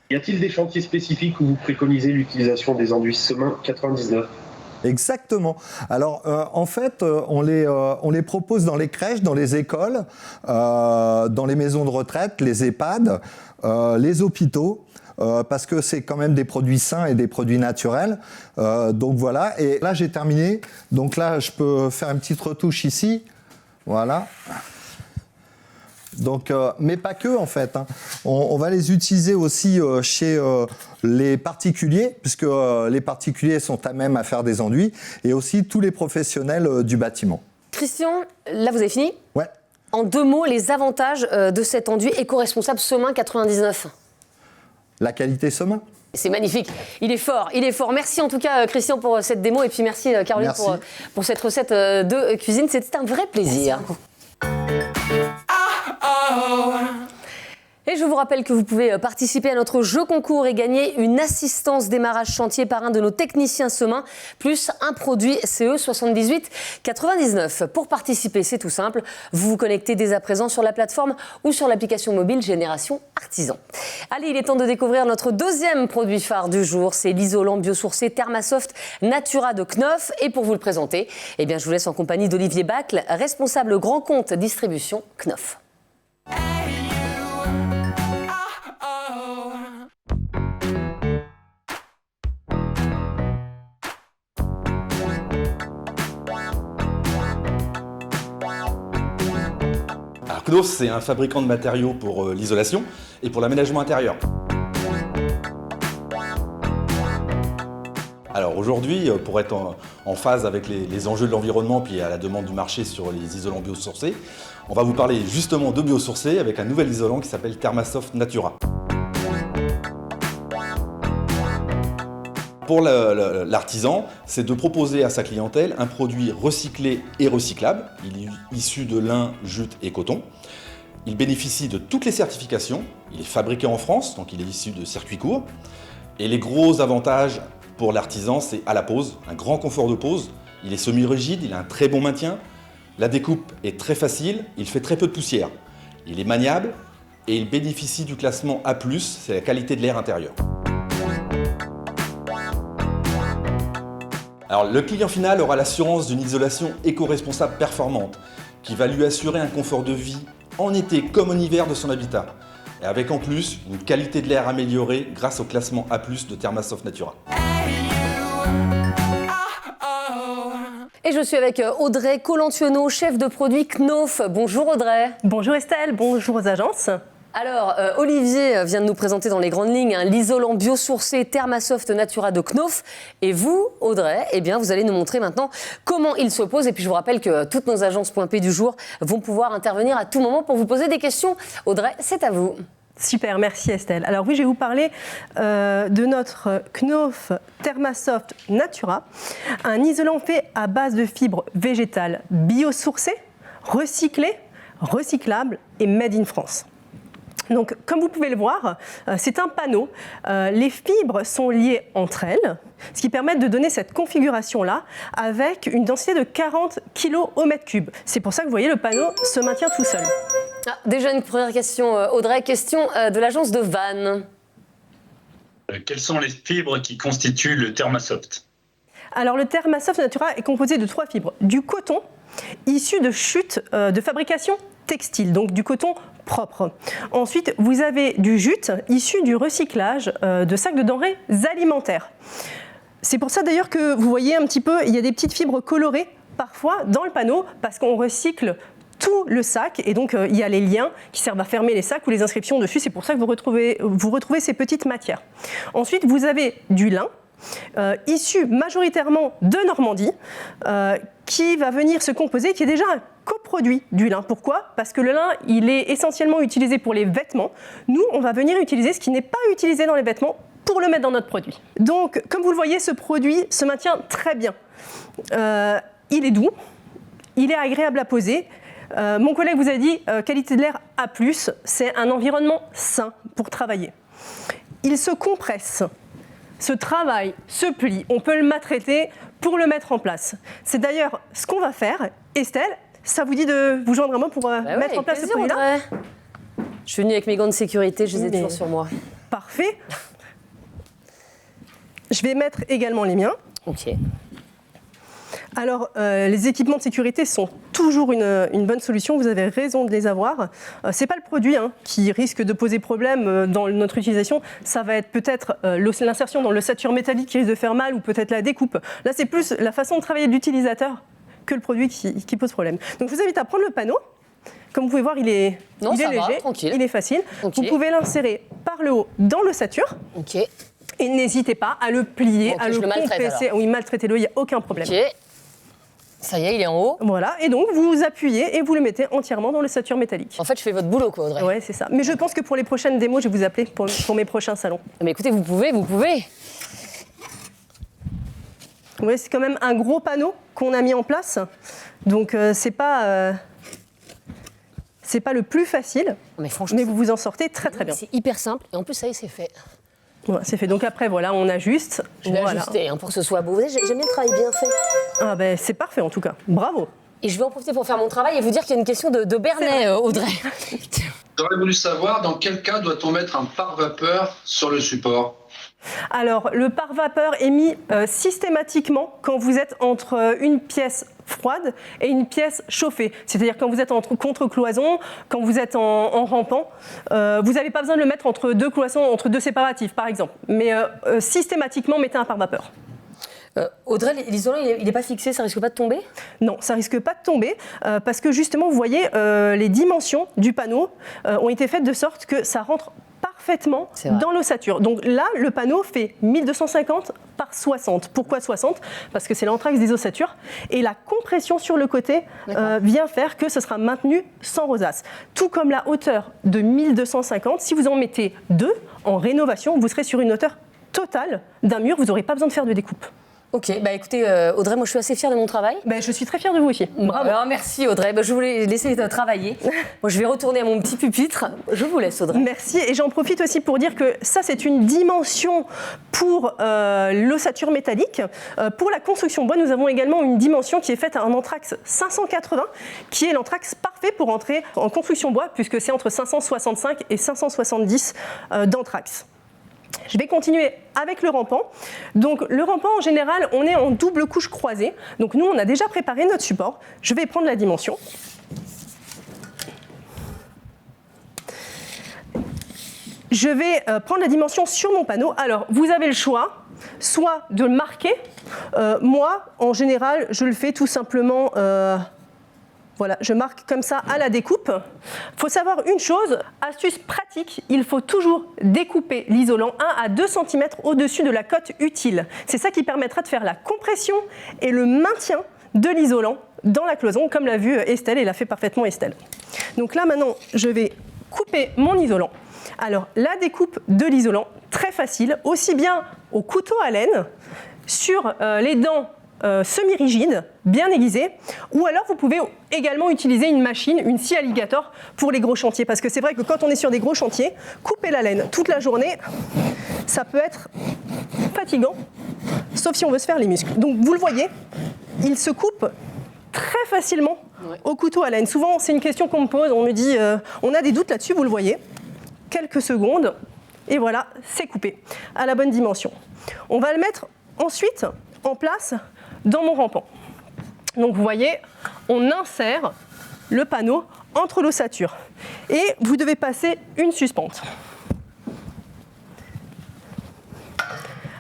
Y a-t-il des chantiers spécifiques où vous préconisez l'utilisation des enduits Semin 99 ? Exactement. Alors, en fait, on les propose dans les crèches, dans les écoles, dans les maisons de retraite, les EHPAD, les hôpitaux. Parce que c'est quand même des produits sains et des produits naturels. Donc voilà, et là j'ai terminé. Donc là, je peux faire une petite retouche ici. Voilà. Donc, mais pas que en fait. Hein. On va les utiliser aussi chez les particuliers, puisque les particuliers sont à même à faire des enduits, et aussi tous les professionnels du bâtiment. Christian, là vous avez fini ? Ouais. En 2 mots, les avantages de cet enduit éco-responsable Semin 99. La qualité Semin. C'est magnifique. Il est fort, il est fort. Merci en tout cas, Christian, pour cette démo. Et puis merci, Caroline, pour cette recette de cuisine. C'était un vrai plaisir. Et je vous rappelle que vous pouvez participer à notre jeu concours et gagner une assistance démarrage chantier par un de nos techniciens Semin, plus un produit CE 78,99. Pour participer, c'est tout simple. Vous vous connectez dès à présent sur la plateforme ou sur l'application mobile Génération Artisan. Allez, il est temps de découvrir notre deuxième produit phare du jour. C'est l'isolant biosourcé Thermasoft Natura de Knof. Et pour vous le présenter, eh bien, je vous laisse en compagnie d'Olivier Bacle, responsable grand compte distribution Knof. Knof, c'est un fabricant de matériaux pour l'isolation et pour l'aménagement intérieur. Alors aujourd'hui, pour être en phase avec les enjeux de l'environnement puis à la demande du marché sur les isolants biosourcés, on va vous parler justement de biosourcés avec un nouvel isolant qui s'appelle Thermasoft Natura. Pour l'artisan, c'est de proposer à sa clientèle un produit recyclé et recyclable. Il est issu de lin, jute et coton. Il bénéficie de toutes les certifications. Il est fabriqué en France, donc il est issu de circuits courts. Et les gros avantages pour l'artisan, c'est à la pose, un grand confort de pose. Il est semi-rigide, il a un très bon maintien. La découpe est très facile, il fait très peu de poussière. Il est maniable et il bénéficie du classement A+, c'est la qualité de l'air intérieur. Alors, le client final aura l'assurance d'une isolation éco-responsable performante qui va lui assurer un confort de vie en été comme en hiver de son habitat. Et avec en plus une qualité de l'air améliorée grâce au classement A+ de Thermasoft Natura. Et je suis avec Audrey Colantuono, chef de produit Knof. Bonjour Audrey. Bonjour Estelle, bonjour aux agences. Alors, Olivier vient de nous présenter dans les grandes lignes l'isolant biosourcé Thermasoft Natura de Knof. Et vous, Audrey, eh bien, vous allez nous montrer maintenant comment il s'oppose. Et puis, je vous rappelle que toutes nos agences .p du jour vont pouvoir intervenir à tout moment pour vous poser des questions. Audrey, c'est à vous. Super, merci Estelle. Alors oui, je vais vous parler de notre Knof Thermasoft Natura, un isolant fait à base de fibres végétales biosourcées, recyclées, recyclables et made in France. Donc, comme vous pouvez le voir, c'est un panneau. Les fibres sont liées entre elles, ce qui permet de donner cette configuration-là avec une densité de 40 kg au mètre cube. C'est pour ça que vous voyez, le panneau se maintient tout seul. Déjà une première question, Audrey. Question de l'agence de Vannes. Quelles sont les fibres qui constituent le Thermasoft ? Alors, le Thermasoft Natura est composé de 3 fibres. Du coton, issu de chutes de fabrication textile, donc du coton propre. Ensuite, vous avez du jute issu du recyclage de sacs de denrées alimentaires. C'est pour ça d'ailleurs que vous voyez un petit peu, il y a des petites fibres colorées parfois dans le panneau parce qu'on recycle tout le sac et donc il y a les liens qui servent à fermer les sacs ou les inscriptions dessus. C'est pour ça que vous retrouvez ces petites matières. Ensuite, vous avez du lin issu majoritairement de Normandie qui va venir se composer, qui est déjà un coproduit du lin. Pourquoi ? Parce que le lin, il est essentiellement utilisé pour les vêtements. Nous, on va venir utiliser ce qui n'est pas utilisé dans les vêtements pour le mettre dans notre produit. Donc, comme vous le voyez, ce produit se maintient très bien. Il est doux, il est agréable à poser. Mon collègue vous a dit qualité de l'air A+, c'est un environnement sain pour travailler. Il se compresse, se travaille, se plie, on peut le maltraiter pour le mettre en place. C'est d'ailleurs ce qu'on va faire. Estelle, ça vous dit de vous joindre à moi pour mettre en place ce produit-là ? Je suis venue avec mes gants de sécurité, je les ai toujours sur moi. Parfait. Je vais mettre également les miens. Ok. Alors, les équipements de sécurité sont toujours une bonne solution, vous avez raison de les avoir. Ce n'est pas le produit qui risque de poser problème dans notre utilisation, ça va être peut-être l'insertion dans l'ossature métallique qui risque de faire mal ou peut-être la découpe. Là, c'est plus la façon de travailler de l'utilisateur que le produit qui pose problème. Donc, je vous invite à prendre le panneau. Comme vous pouvez voir, il est léger, il est facile. Okay. Vous pouvez l'insérer par le haut dans l'ossature. Okay. Et n'hésitez pas à le plier, à le compresser. Oui, maltraitez-le, il n'y a aucun problème. Okay. Ça y est, il est en haut. Voilà, et donc vous appuyez et vous le mettez entièrement dans l'ossature métallique. En fait, je fais votre boulot, quoi, Audrey. Ouais, c'est ça. Mais je pense que pour les prochaines démos, je vais vous appeler pour mes prochains salons. Mais écoutez, vous pouvez. Oui, c'est quand même un gros panneau qu'on a mis en place. Donc, c'est pas le plus facile, mais franchement, vous vous en sortez très très bien. C'est hyper simple et en plus, ça y est, c'est fait. Voilà, c'est fait. Donc après, voilà, on ajuste. Je vais ajuster pour que ce soit beau. Vous savez, j'aime bien le travail bien fait. Ah ben, c'est parfait en tout cas. Bravo. Et je vais en profiter pour faire mon travail et vous dire qu'il y a une question de Bernay, Audrey. J'aurais voulu savoir dans quel cas doit-on mettre un pare-vapeur sur le support? Alors, le pare-vapeur est mis systématiquement quand vous êtes entre une pièce froide et une pièce chauffée. C'est-à-dire quand vous êtes entre contre-cloisons, quand vous êtes en rampant. Vous n'avez pas besoin de le mettre entre deux cloisons, entre deux séparatifs, par exemple. Mais systématiquement, mettez un pare-vapeur. Audrey, l'isolant, il n'est pas fixé, ça risque pas de tomber? Non, ça risque pas de tomber parce que justement, vous voyez, les dimensions du panneau ont été faites de sorte que ça rentre parfaitement dans l'ossature. Donc là, le panneau fait 1250 par 60. Pourquoi 60? Parce que c'est l'anthrax des ossatures. Et la compression sur le côté vient faire que ce sera maintenu sans rosace. Tout comme la hauteur de 1250, si vous en mettez 2 en rénovation, vous serez sur une hauteur totale d'un mur. Vous n'aurez pas besoin de faire de découpe. Ok, bah écoutez, Audrey, moi je suis assez fière de mon travail. Bah, je suis très fière de vous aussi. Bravo. Alors, merci Audrey, je voulais laisser travailler. Moi je vais retourner à mon petit pupitre. Je vous laisse Audrey. Merci, et j'en profite aussi pour dire que ça c'est une dimension pour l'ossature métallique. Pour la construction bois, nous avons également une dimension qui est faite à un anthrax 580, qui est l'anthrax parfait pour entrer en construction bois, puisque c'est entre 565 et 570 d'anthrax. Je vais continuer avec le rampant. Donc le rampant, en général, on est en double couche croisée. Donc nous, on a déjà préparé notre support. Je vais prendre la dimension. Je vais prendre la dimension sur mon panneau. Alors, vous avez le choix, soit de le marquer. Moi, en général, je le fais tout simplement... Voilà, je marque comme ça à la découpe. Il faut savoir une chose, astuce pratique, il faut toujours découper l'isolant 1 à 2 cm au-dessus de la cote utile. C'est ça qui permettra de faire la compression et le maintien de l'isolant dans la cloison, comme l'a vu Estelle, et l'a fait parfaitement Estelle. Donc là maintenant, je vais couper mon isolant. Alors la découpe de l'isolant, très facile, aussi bien au couteau à laine, sur les dents semi-rigide, bien aiguisée, ou alors vous pouvez également utiliser une machine, une scie alligator pour les gros chantiers, parce que c'est vrai que quand on est sur des gros chantiers, couper la laine toute la journée, ça peut être fatigant, sauf si on veut se faire les muscles. Donc vous le voyez, il se coupe très facilement au couteau à laine. Souvent c'est une question qu'on me pose, on me dit on a des doutes là-dessus, vous le voyez, quelques secondes, et voilà, c'est coupé à la bonne dimension. On va le mettre ensuite en place dans mon rampant. Donc vous voyez, on insère le panneau entre l'ossature et vous devez passer une suspente.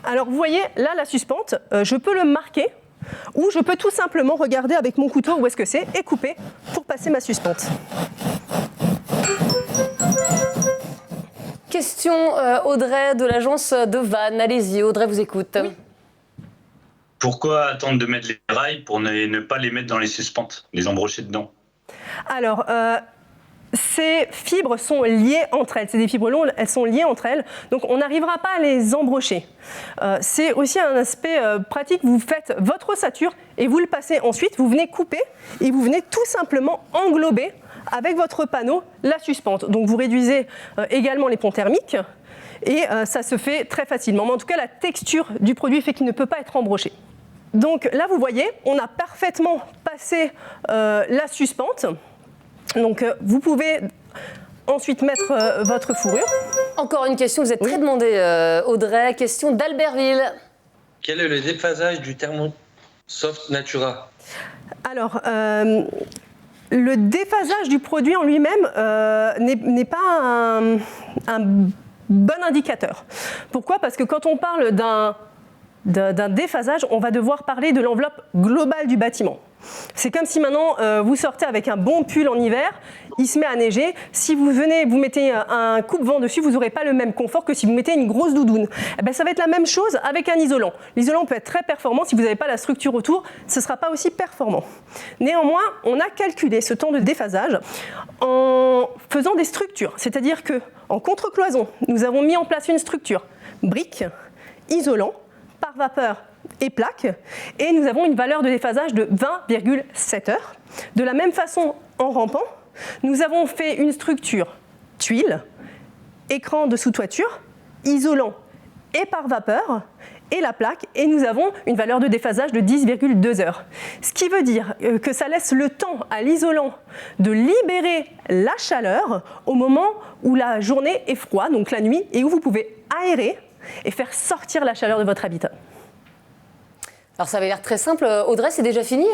Alors vous voyez, là la suspente, je peux le marquer ou je peux tout simplement regarder avec mon couteau où est-ce que c'est et couper pour passer ma suspente. Question Audrey de l'agence de Vannes. Allez-y, Audrey vous écoute. Oui. Pourquoi attendre de mettre les rails pour ne pas les mettre dans les suspentes, les embrocher dedans? Alors, ces fibres sont liées entre elles. C'est des fibres longues, elles sont liées entre elles. Donc, on n'arrivera pas à les embrocher. C'est aussi un aspect pratique. Vous faites votre ossature et vous le passez ensuite. Vous venez couper et vous venez tout simplement englober avec votre panneau la suspente. Donc, vous réduisez également les ponts thermiques. Et ça se fait très facilement. Mais en tout cas, la texture du produit fait qu'il ne peut pas être embroché. Donc là, vous voyez, on a parfaitement passé la suspente. Donc vous pouvez ensuite mettre votre fourrure. Encore une question, vous êtes très demandée, Audrey. Question d'Albertville. Quel est le déphasage du Thermosoft Natura? Alors, le déphasage du produit en lui-même n'est pas un bon indicateur. Pourquoi? Parce que quand on parle d'un déphasage, on va devoir parler de l'enveloppe globale du bâtiment. C'est comme si maintenant vous sortez avec un bon pull en hiver, il se met à neiger. Si vous venez, vous mettez un coupe-vent dessus, vous n'aurez pas le même confort que si vous mettez une grosse doudoune. Eh bien, ça va être la même chose avec un isolant. L'isolant peut être très performant. Si vous n'avez pas la structure autour, ce ne sera pas aussi performant. Néanmoins, on a calculé ce temps de déphasage en faisant des structures. C'est-à-dire qu'en contre-cloison, nous avons mis en place une structure brique, isolant, par vapeur et plaque, et nous avons une valeur de déphasage de 20,7 heures. De la même façon, en rampant, nous avons fait une structure tuile, écran de sous-toiture, isolant et par vapeur, et la plaque, et nous avons une valeur de déphasage de 10,2 heures. Ce qui veut dire que ça laisse le temps à l'isolant de libérer la chaleur au moment où la journée est froide, donc la nuit, et où vous pouvez aérer et faire sortir la chaleur de votre habitat. Alors ça avait l'air très simple. Audrey, c'est déjà fini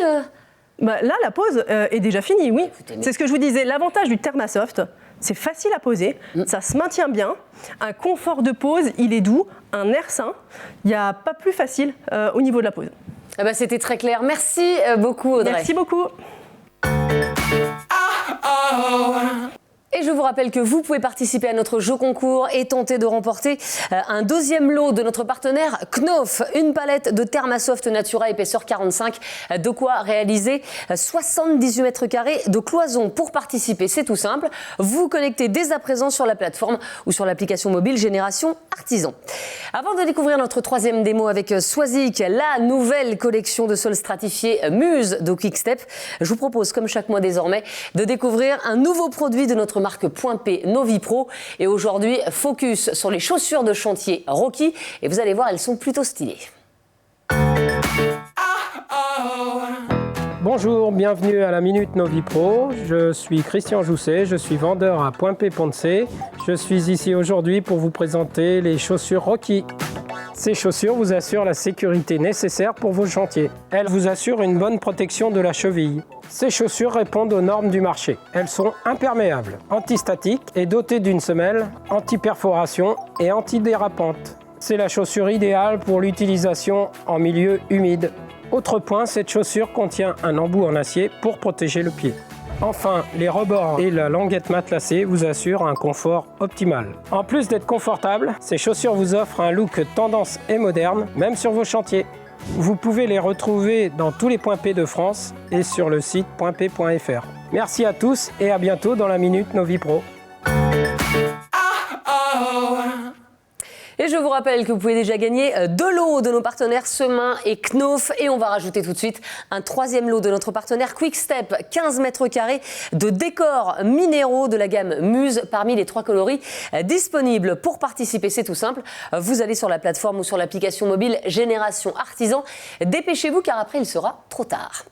Là, la pose est déjà finie, oui. C'est ce que je vous disais. L'avantage du Thermasoft, c'est facile à poser, ça se maintient bien, un confort de pose, il est doux, un air sain. Il n'y a pas plus facile au niveau de la pose. Ah bah, c'était très clair. Merci beaucoup, Audrey. Merci beaucoup. Et je vous rappelle que vous pouvez participer à notre jeu concours et tenter de remporter un deuxième lot de notre partenaire Knauf, une palette de Thermasoft Natura épaisseur 45, de quoi réaliser 78 mètres carrés de cloison. Pour participer, c'est tout simple, vous connectez dès à présent sur la plateforme ou sur l'application mobile Génération Artisan. Avant de découvrir notre troisième démo avec Swazik, la nouvelle collection de sols stratifiés Muse de Quickstep, je vous propose comme chaque mois désormais de découvrir un nouveau produit de notre marque Point P Novipro. Et aujourd'hui, focus sur les chaussures de chantier Rocky. Et vous allez voir, elles sont plutôt stylées. Bonjour, bienvenue à la Minute Novipro. Je suis Christian Jousset, je suis vendeur à Point P Ponce. Je suis ici aujourd'hui pour vous présenter les chaussures Rocky. Ces chaussures vous assurent la sécurité nécessaire pour vos chantiers. Elles vous assurent une bonne protection de la cheville. Ces chaussures répondent aux normes du marché. Elles sont imperméables, antistatiques et dotées d'une semelle anti-perforation et antidérapante. C'est la chaussure idéale pour l'utilisation en milieu humide. Autre point, cette chaussure contient un embout en acier pour protéger le pied. Enfin, les rebords et la languette matelassée vous assurent un confort optimal. En plus d'être confortables, ces chaussures vous offrent un look tendance et moderne, même sur vos chantiers. Vous pouvez les retrouver dans tous les points P de France et sur le site pointp.fr. Merci à tous et à bientôt dans la Minute Novipro. Et je vous rappelle que vous pouvez déjà gagner 2 lots de nos partenaires Semain et Knauf. Et on va rajouter tout de suite un 3e lot de notre partenaire Quickstep, 15 mètres carrés de décors minéraux de la gamme Muse parmi les 3 coloris disponibles. Pour participer, c'est tout simple. Vous allez sur la plateforme ou sur l'application mobile Génération Artisan. Dépêchez-vous car après il sera trop tard.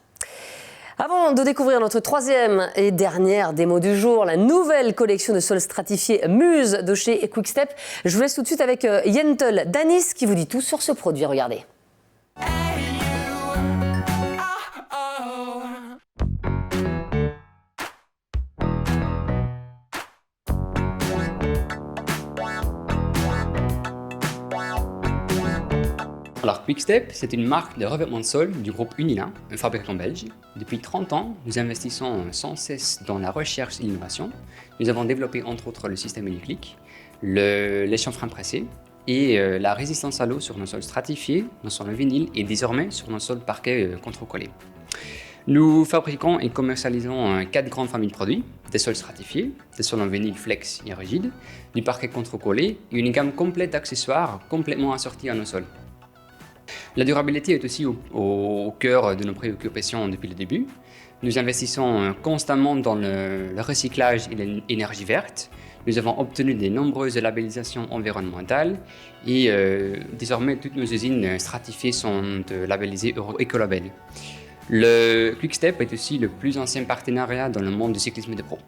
Avant de découvrir notre 3e et dernière démo du jour, la nouvelle collection de sols stratifiés Muse de chez Quickstep, je vous laisse tout de suite avec Yentel Danis qui vous dit tout sur ce produit. Regardez. Alors Quickstep, c'est une marque de revêtement de sol du groupe Unilin, un fabricant belge. Depuis 30 ans, nous investissons sans cesse dans la recherche et l'innovation. Nous avons développé entre autres le système héliclique, les chanfreins pressés et la résistance à l'eau sur nos sols stratifiés, nos sols en vinyle et désormais sur nos sols parquets contre-collés. Nous fabriquons et commercialisons 4 grandes familles de produits, des sols stratifiés, des sols en vinyle flex et rigide, du parquet contre-collé et une gamme complète d'accessoires complètement assortis à nos sols. La durabilité est aussi au cœur de nos préoccupations depuis le début. Nous investissons constamment dans le recyclage et l'énergie verte. Nous avons obtenu de nombreuses labellisations environnementales et désormais toutes nos usines stratifiées sont labellisées Ecolabel. Le Quickstep est aussi le plus ancien partenariat dans le monde du cyclisme de pro.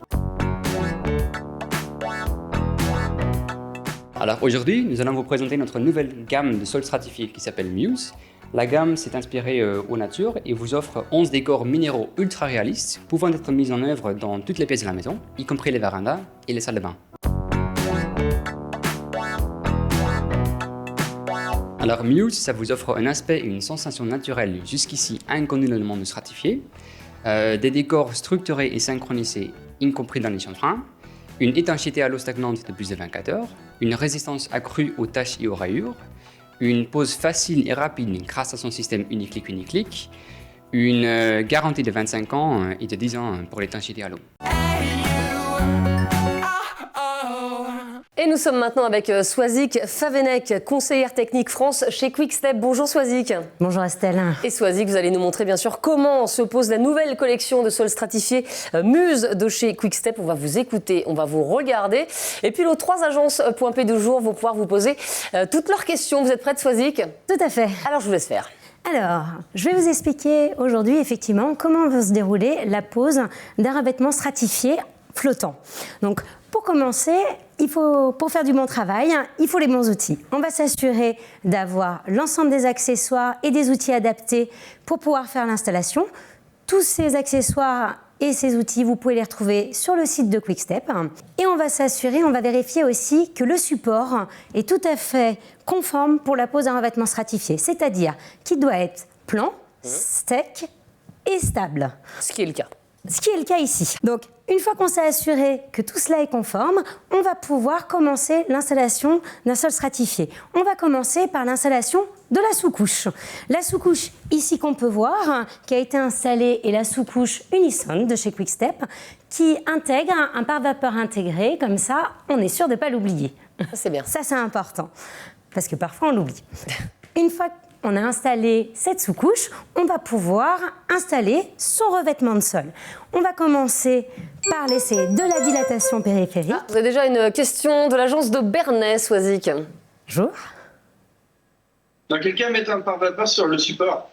Alors aujourd'hui, nous allons vous présenter notre nouvelle gamme de sols stratifiés qui s'appelle Muse. La gamme s'est inspirée aux natures et vous offre 11 décors minéraux ultra réalistes pouvant être mis en œuvre dans toutes les pièces de la maison, y compris les vérandas et les salles de bain. Alors Muse, ça vous offre un aspect et une sensation naturelle jusqu'ici inconnus dans le monde stratifié, des décors structurés et synchronisés, y compris dans les chanfreins, une étanchéité à l'eau stagnante de plus de 24 heures, une résistance accrue aux taches et aux rayures, une pose facile et rapide grâce à son système Uniclick, une garantie de 25 ans et de 10 ans pour l'étanchéité à l'eau. Et nous sommes maintenant avec Swazik Favenek, conseillère technique France chez Quickstep. Bonjour Swazik. Bonjour Estelle. Et Swazik, vous allez nous montrer bien sûr comment se pose la nouvelle collection de sols stratifiés Muse de chez Quickstep. On va vous écouter, on va vous regarder. Et puis nos 3 agences .p du jour vont pouvoir vous poser toutes leurs questions. Vous êtes prête Swazik? Tout à fait. Alors je vous laisse faire. Alors, je vais vous expliquer aujourd'hui effectivement comment va se dérouler la pose d'un revêtement stratifié flottant. Donc, pour commencer, pour faire du bon travail, il faut les bons outils. On va s'assurer d'avoir l'ensemble des accessoires et des outils adaptés pour pouvoir faire l'installation. Tous ces accessoires et ces outils, vous pouvez les retrouver sur le site de Quickstep. Et on va s'assurer, on va vérifier aussi que le support est tout à fait conforme pour la pose d'un revêtement stratifié. C'est-à-dire qu'il doit être plan, sec et stable. Ce qui est le cas. Ce qui est le cas ici. Donc, une fois qu'on s'est assuré que tout cela est conforme, on va pouvoir commencer l'installation d'un sol stratifié. On va commencer par l'installation de la sous-couche. La sous-couche ici qu'on peut voir, qui a été installée, est la sous-couche Unison de chez Quickstep, qui intègre un pare-vapeur intégré, comme ça, on est sûr de ne pas l'oublier. C'est bien. Ça, c'est important, parce que parfois, on l'oublie. Une fois on a installé cette sous-couche, on va pouvoir installer son revêtement de sol. On va commencer par laisser de la dilatation périphérique. Vous avez déjà une question de l'agence de Bernay, Swazik. Bonjour. Dans quel cas mettre un pare-vapeur sur le support?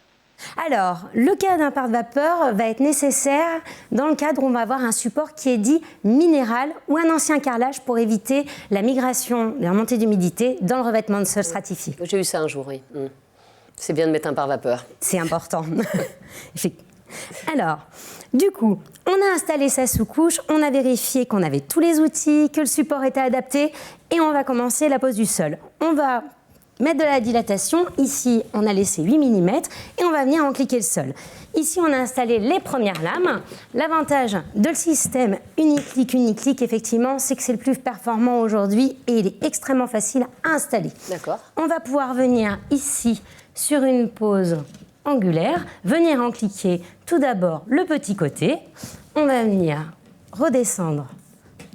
Alors, le cas d'un pare-vapeur va être nécessaire dans le cadre où on va avoir un support qui est dit minéral ou un ancien carrelage pour éviter la migration, la montée d'humidité dans le revêtement de sol stratifié. J'ai eu ça un jour, oui. C'est bien de mettre un pare-vapeur. C'est important. Alors, du coup, on a installé sa sous-couche, on a vérifié qu'on avait tous les outils, que le support était adapté, et on va commencer la pose du sol. On va mettre de la dilatation. Ici, on a laissé 8 mm, et on va venir encliquer le sol. Ici, on a installé les premières lames. L'avantage de le système Uniclick, effectivement, c'est que c'est le plus performant aujourd'hui, et il est extrêmement facile à installer. D'accord. On va pouvoir venir ici, sur une pose angulaire, venir encliquer tout d'abord le petit côté. On va venir redescendre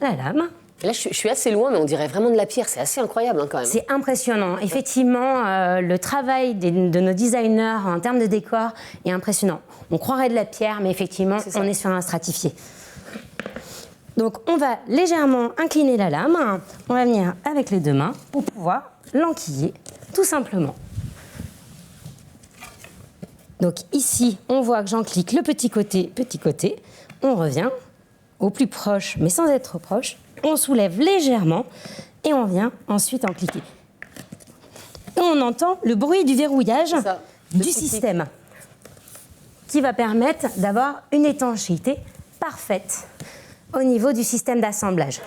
la lame. Et là, je suis assez loin, mais on dirait vraiment de la pierre. C'est assez incroyable quand même. C'est impressionnant. Effectivement, le travail de nos designers en termes de décor est impressionnant. On croirait de la pierre, mais effectivement, on est sur un stratifié. Donc, on va légèrement incliner la lame. On va venir avec les 2 mains pour pouvoir l'enquiller, tout simplement. Donc ici, on voit que j'enclique le petit côté. On revient au plus proche, mais sans être trop proche. On soulève légèrement et on vient ensuite encliquer. Et on entend le bruit du verrouillage du système qui va permettre d'avoir une étanchéité parfaite au niveau du système d'assemblage.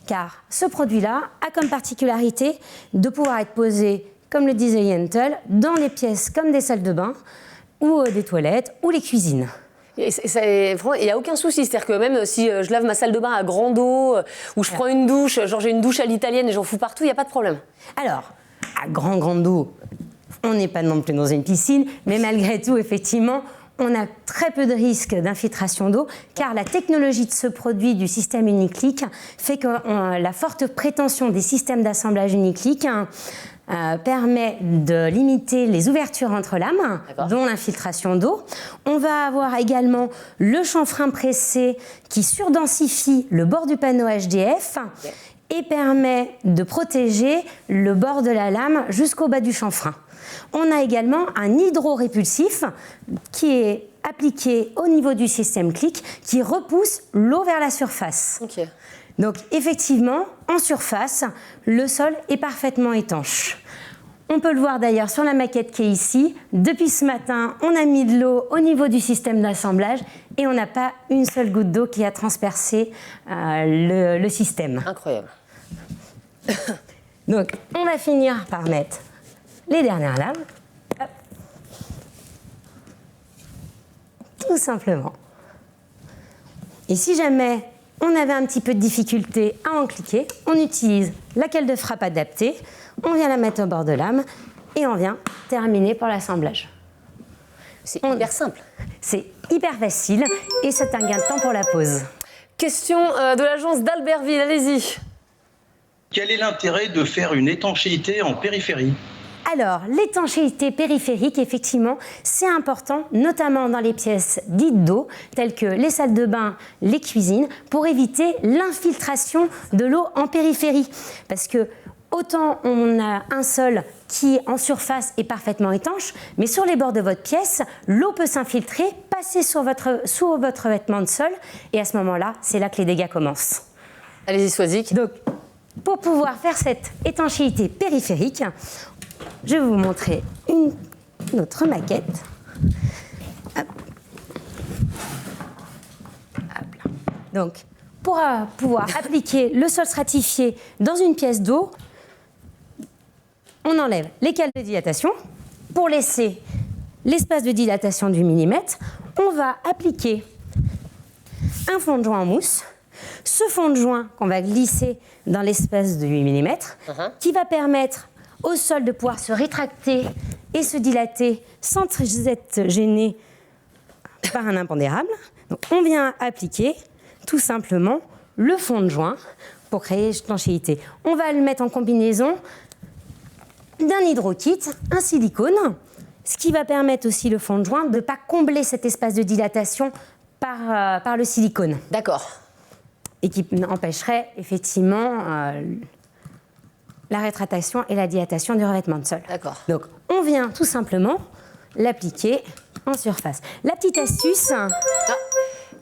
Car ce produit-là a comme particularité de pouvoir être posé, comme le disait Yentl, dans des pièces comme des salles de bain, ou des toilettes, ou les cuisines. Il n'y a aucun souci, c'est-à-dire que même si je lave ma salle de bain à grande eau, ou je prends une douche, genre j'ai une douche à l'italienne et j'en fous partout, il n'y a pas de problème. Alors, à grande eau, on n'est pas non plus dans une piscine, mais malgré tout, effectivement, on a très peu de risques d'infiltration d'eau, car la technologie de ce produit du système Uniclick fait que la forte prétention des systèmes d'assemblage Uniclick permet de limiter les ouvertures entre lames, dont l'infiltration d'eau. On va avoir également le chanfrein pressé qui surdensifie le bord du panneau HDF et permet de protéger le bord de la lame jusqu'au bas du chanfrein. On a également un hydro-répulsif qui est appliqué au niveau du système Click qui repousse l'eau vers la surface. Donc effectivement, en surface, le sol est parfaitement étanche. On peut le voir d'ailleurs sur la maquette qui est ici. Depuis ce matin, on a mis de l'eau au niveau du système d'assemblage et on n'a pas une seule goutte d'eau qui a transpercé le système. Incroyable. Donc on va finir par mettre les dernières lames. Hop. Tout simplement. Et si jamais on avait un petit peu de difficulté à en cliquer, on utilise la cale de frappe adaptée, on vient la mettre au bord de lame et on vient terminer pour l'assemblage. C'est hyper simple. C'est hyper facile et c'est un gain de temps pour la pause. Question de l'agence d'Albertville, allez-y. Quel est l'intérêt de faire une étanchéité en périphérie? Alors, l'étanchéité périphérique, effectivement, c'est important, notamment dans les pièces dites d'eau, telles que les salles de bain, les cuisines, pour éviter l'infiltration de l'eau en périphérie. Parce que autant on a un sol qui, en surface, est parfaitement étanche, mais sur les bords de votre pièce, l'eau peut s'infiltrer, passer sur votre vêtement de sol, et à ce moment-là, c'est là que les dégâts commencent. Allez-y, Swazik. Donc, pour pouvoir faire cette étanchéité périphérique, je vais vous montrer une autre maquette. Hop. Hop là. Donc, pour pouvoir appliquer le sol stratifié dans une pièce d'eau, on enlève les cales de dilatation. Pour laisser l'espace de dilatation du millimètre, on va appliquer un fond de joint en mousse. Ce fond de joint qu'on va glisser dans l'espace de 8 mm, qui va permettre au sol de pouvoir se rétracter et se dilater sans être gêné par un impondérable. Donc, on vient appliquer tout simplement le fond de joint pour créer l'étanchéité. On va le mettre en combinaison d'un hydrokit, un silicone, ce qui va permettre aussi le fond de joint de ne pas combler cet espace de dilatation par le silicone. D'accord. Et qui empêcherait effectivement la rétractation et la dilatation du revêtement de sol. D'accord. Donc, on vient tout simplement l'appliquer en surface. La petite astuce...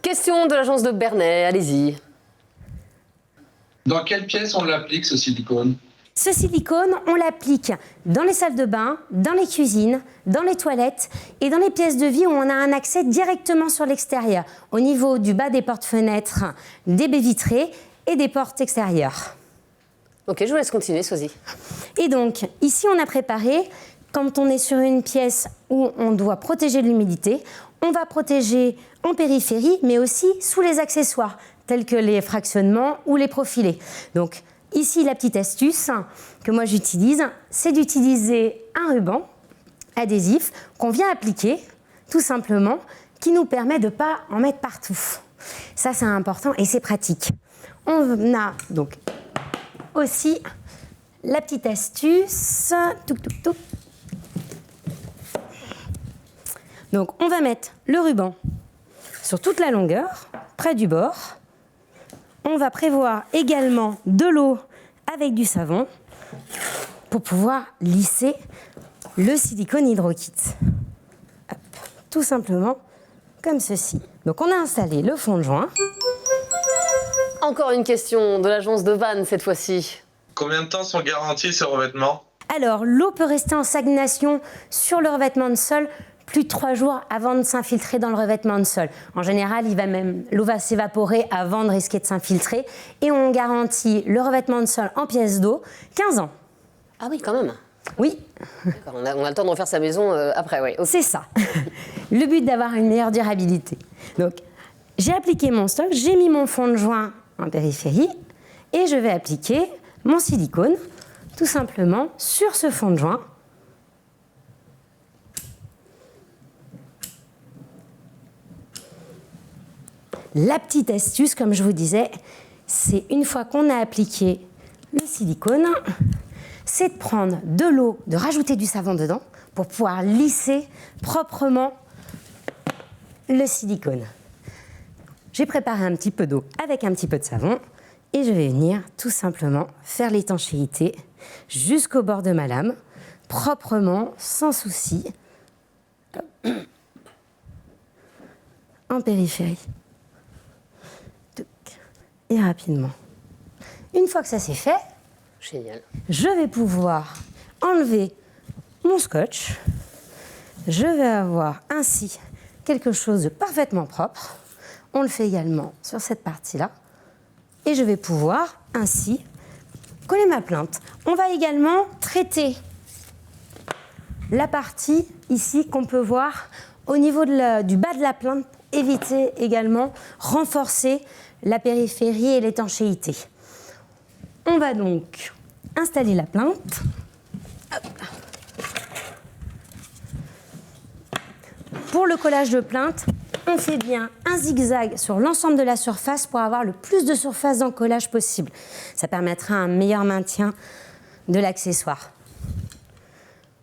Question de l'agence de Bernay, allez-y. Dans quelle pièce on l'applique, ce silicone? Ce silicone, on l'applique dans les salles de bain, dans les cuisines, dans les toilettes et dans les pièces de vie où on a un accès directement sur l'extérieur, au niveau du bas des portes-fenêtres, des baies vitrées et des portes extérieures. Ok, je vous laisse continuer, Sozy. Et donc, ici, on a préparé, quand on est sur une pièce où on doit protéger l'humidité, on va protéger en périphérie, mais aussi sous les accessoires, tels que les fractionnements ou les profilés. Donc, ici, la petite astuce que moi j'utilise, c'est d'utiliser un ruban adhésif qu'on vient appliquer, tout simplement, qui nous permet de ne pas en mettre partout. Ça, c'est important et c'est pratique. On a donc aussi la petite astuce. Donc, on va mettre le ruban sur toute la longueur, près du bord. On va prévoir également de l'eau avec du savon pour pouvoir lisser le silicone hydrokit. Hop, tout simplement comme ceci. Donc on a installé le fond de joint. Encore une question de l'agence de Vannes cette fois-ci. Combien de temps sont garantis ces revêtements? Alors l'eau peut rester en stagnation sur le revêtement de sol plus de 3 jours avant de s'infiltrer dans le revêtement de sol. En général, l'eau va s'évaporer avant de risquer de s'infiltrer et on garantit le revêtement de sol en pièces d'eau 15 ans. Ah oui, quand même. Oui. On a le temps de refaire sa maison après, oui. Okay. C'est ça. Le but d'avoir une meilleure durabilité. Donc, j'ai appliqué mon stock, j'ai mis mon fond de joint en périphérie et je vais appliquer mon silicone tout simplement sur ce fond de joint. La petite astuce, comme je vous disais, c'est une fois qu'on a appliqué le silicone, c'est de prendre de l'eau, de rajouter du savon dedans pour pouvoir lisser proprement le silicone. J'ai préparé un petit peu d'eau avec un petit peu de savon et je vais venir tout simplement faire l'étanchéité jusqu'au bord de ma lame, proprement, sans souci, en périphérie. Et rapidement. Une fois que ça c'est fait, génial, je vais pouvoir enlever mon scotch. Je vais avoir ainsi quelque chose de parfaitement propre. On le fait également sur cette partie-là. Et je vais pouvoir ainsi coller ma plinthe. On va également traiter la partie ici qu'on peut voir au niveau du bas de la plainte, éviter également, renforcer la périphérie et l'étanchéité. On va donc installer la plainte. Hop. Pour le collage de plainte, on fait bien un zigzag sur l'ensemble de la surface pour avoir le plus de surface d'encollage possible. Ça permettra un meilleur maintien de l'accessoire.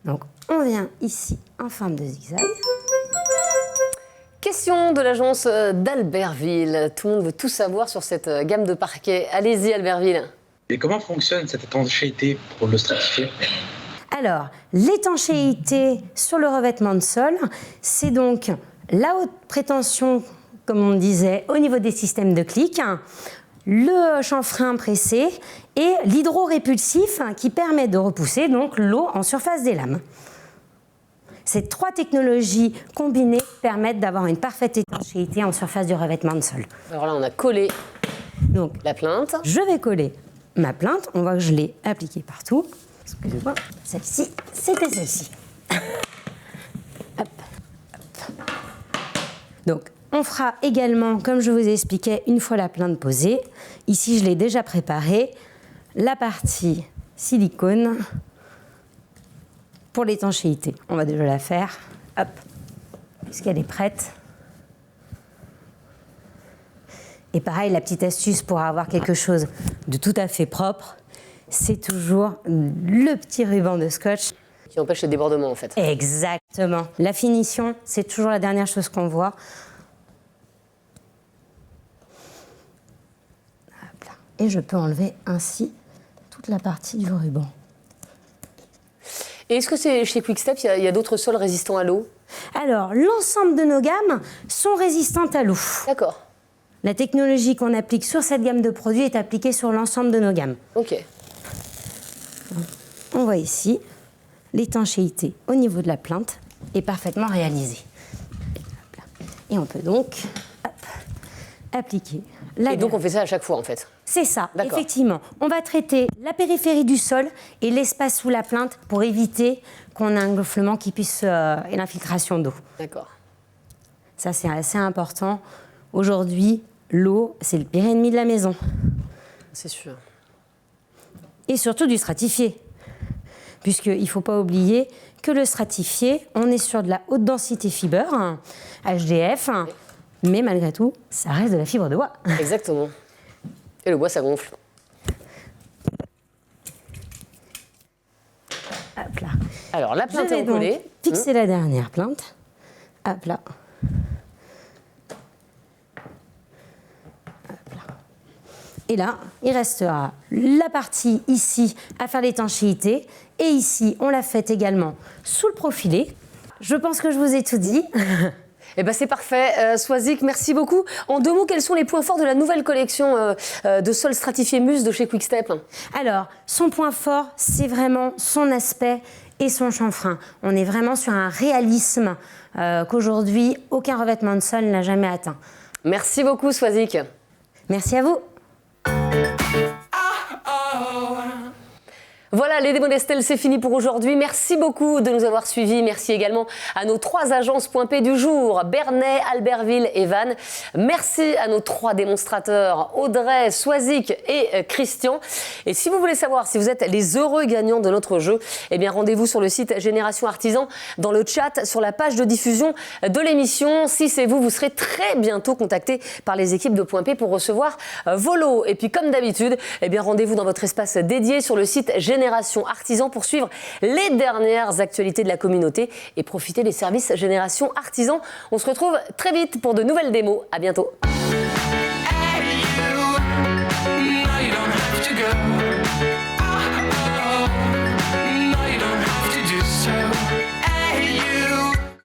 Donc, on vient ici en forme de zigzag. Question de l'agence d'Albertville. Tout le monde veut tout savoir sur cette gamme de parquets. Allez-y, Albertville. Et comment fonctionne cette étanchéité pour le stratifier? Alors, l'étanchéité sur le revêtement de sol, c'est donc la haute prétention, comme on disait, au niveau des systèmes de clic, le chanfrein pressé et l'hydro-répulsif qui permet de repousser donc l'eau en surface des lames. Ces trois technologies combinées permettent d'avoir une parfaite étanchéité en surface du revêtement de sol. Alors là, on a collé donc la plainte. Je vais coller ma plainte. On voit que je l'ai appliquée partout. Excusez-moi, celle-ci, c'était celle-ci. Hop, hop. Donc, on fera également, comme je vous expliquais, une fois la plainte posée. Ici, je l'ai déjà préparée. La partie silicone pour l'étanchéité. On va déjà la faire. Hop, puisqu'elle est prête. Et pareil, la petite astuce pour avoir quelque chose de tout à fait propre, c'est toujours le petit ruban de scotch. Qui empêche le débordement, en fait. Exactement. La finition, c'est toujours la dernière chose qu'on voit. Hop là. Et je peux enlever ainsi toute la partie du ruban. Et est-ce que c'est chez Quick-Step, il y a d'autres sols résistants à l'eau? Alors, l'ensemble de nos gammes sont résistantes à l'eau. D'accord. La technologie qu'on applique sur cette gamme de produits est appliquée sur l'ensemble de nos gammes. Ok. On voit ici, l'étanchéité au niveau de la plainte est parfaitement réalisée. Et on peut donc appliquer la gamme. Et donc on fait ça à chaque fois en fait? C'est ça, effectivement. On va traiter la périphérie du sol et l'espace sous la plainte pour éviter qu'on ait un gonflement qui puisse et l'infiltration d'eau. D'accord. Ça, c'est assez important. Aujourd'hui, l'eau, c'est le pire ennemi de la maison. C'est sûr. Et surtout du stratifié. Puisqu'il ne faut pas oublier que le stratifié, on est sur de la haute densité fibre, HDF, mais malgré tout, ça reste de la fibre de bois. Exactement. Et le bois, ça gonfle. Hop là. Alors, la plainte est collée. Fixer la dernière plainte. Hop là. Et là, il restera la partie ici à faire l'étanchéité. Et ici, on l'a fait également sous le profilé. Je pense que je vous ai tout dit. Eh ben c'est parfait. Swazik, merci beaucoup. En deux mots, quels sont les points forts de la nouvelle collection de sol stratifié Muse de chez Quick-Step? Alors, son point fort, c'est vraiment son aspect et son chanfrein. On est vraiment sur un réalisme qu'aujourd'hui, aucun revêtement de sol n'a jamais atteint. Merci beaucoup, Swazik. Merci à vous. Voilà, les démos d'Estelle, c'est fini pour aujourd'hui. Merci beaucoup de nous avoir suivis. Merci également à nos 3 agences Point P du jour, Bernay, Albertville et Vannes. Merci à nos 3 démonstrateurs, Audrey, Swazik et Christian. Et si vous voulez savoir si vous êtes les heureux gagnants de notre jeu, eh bien rendez-vous sur le site Génération Artisan, dans le chat, sur la page de diffusion de l'émission. Si c'est vous, vous serez très bientôt contactés par les équipes de Point P pour recevoir vos lots. Et puis comme d'habitude, eh bien rendez-vous dans votre espace dédié sur le site Génération Artisan pour suivre les dernières actualités de la communauté et profiter des services Génération Artisan. On se retrouve très vite pour de nouvelles démos. À bientôt.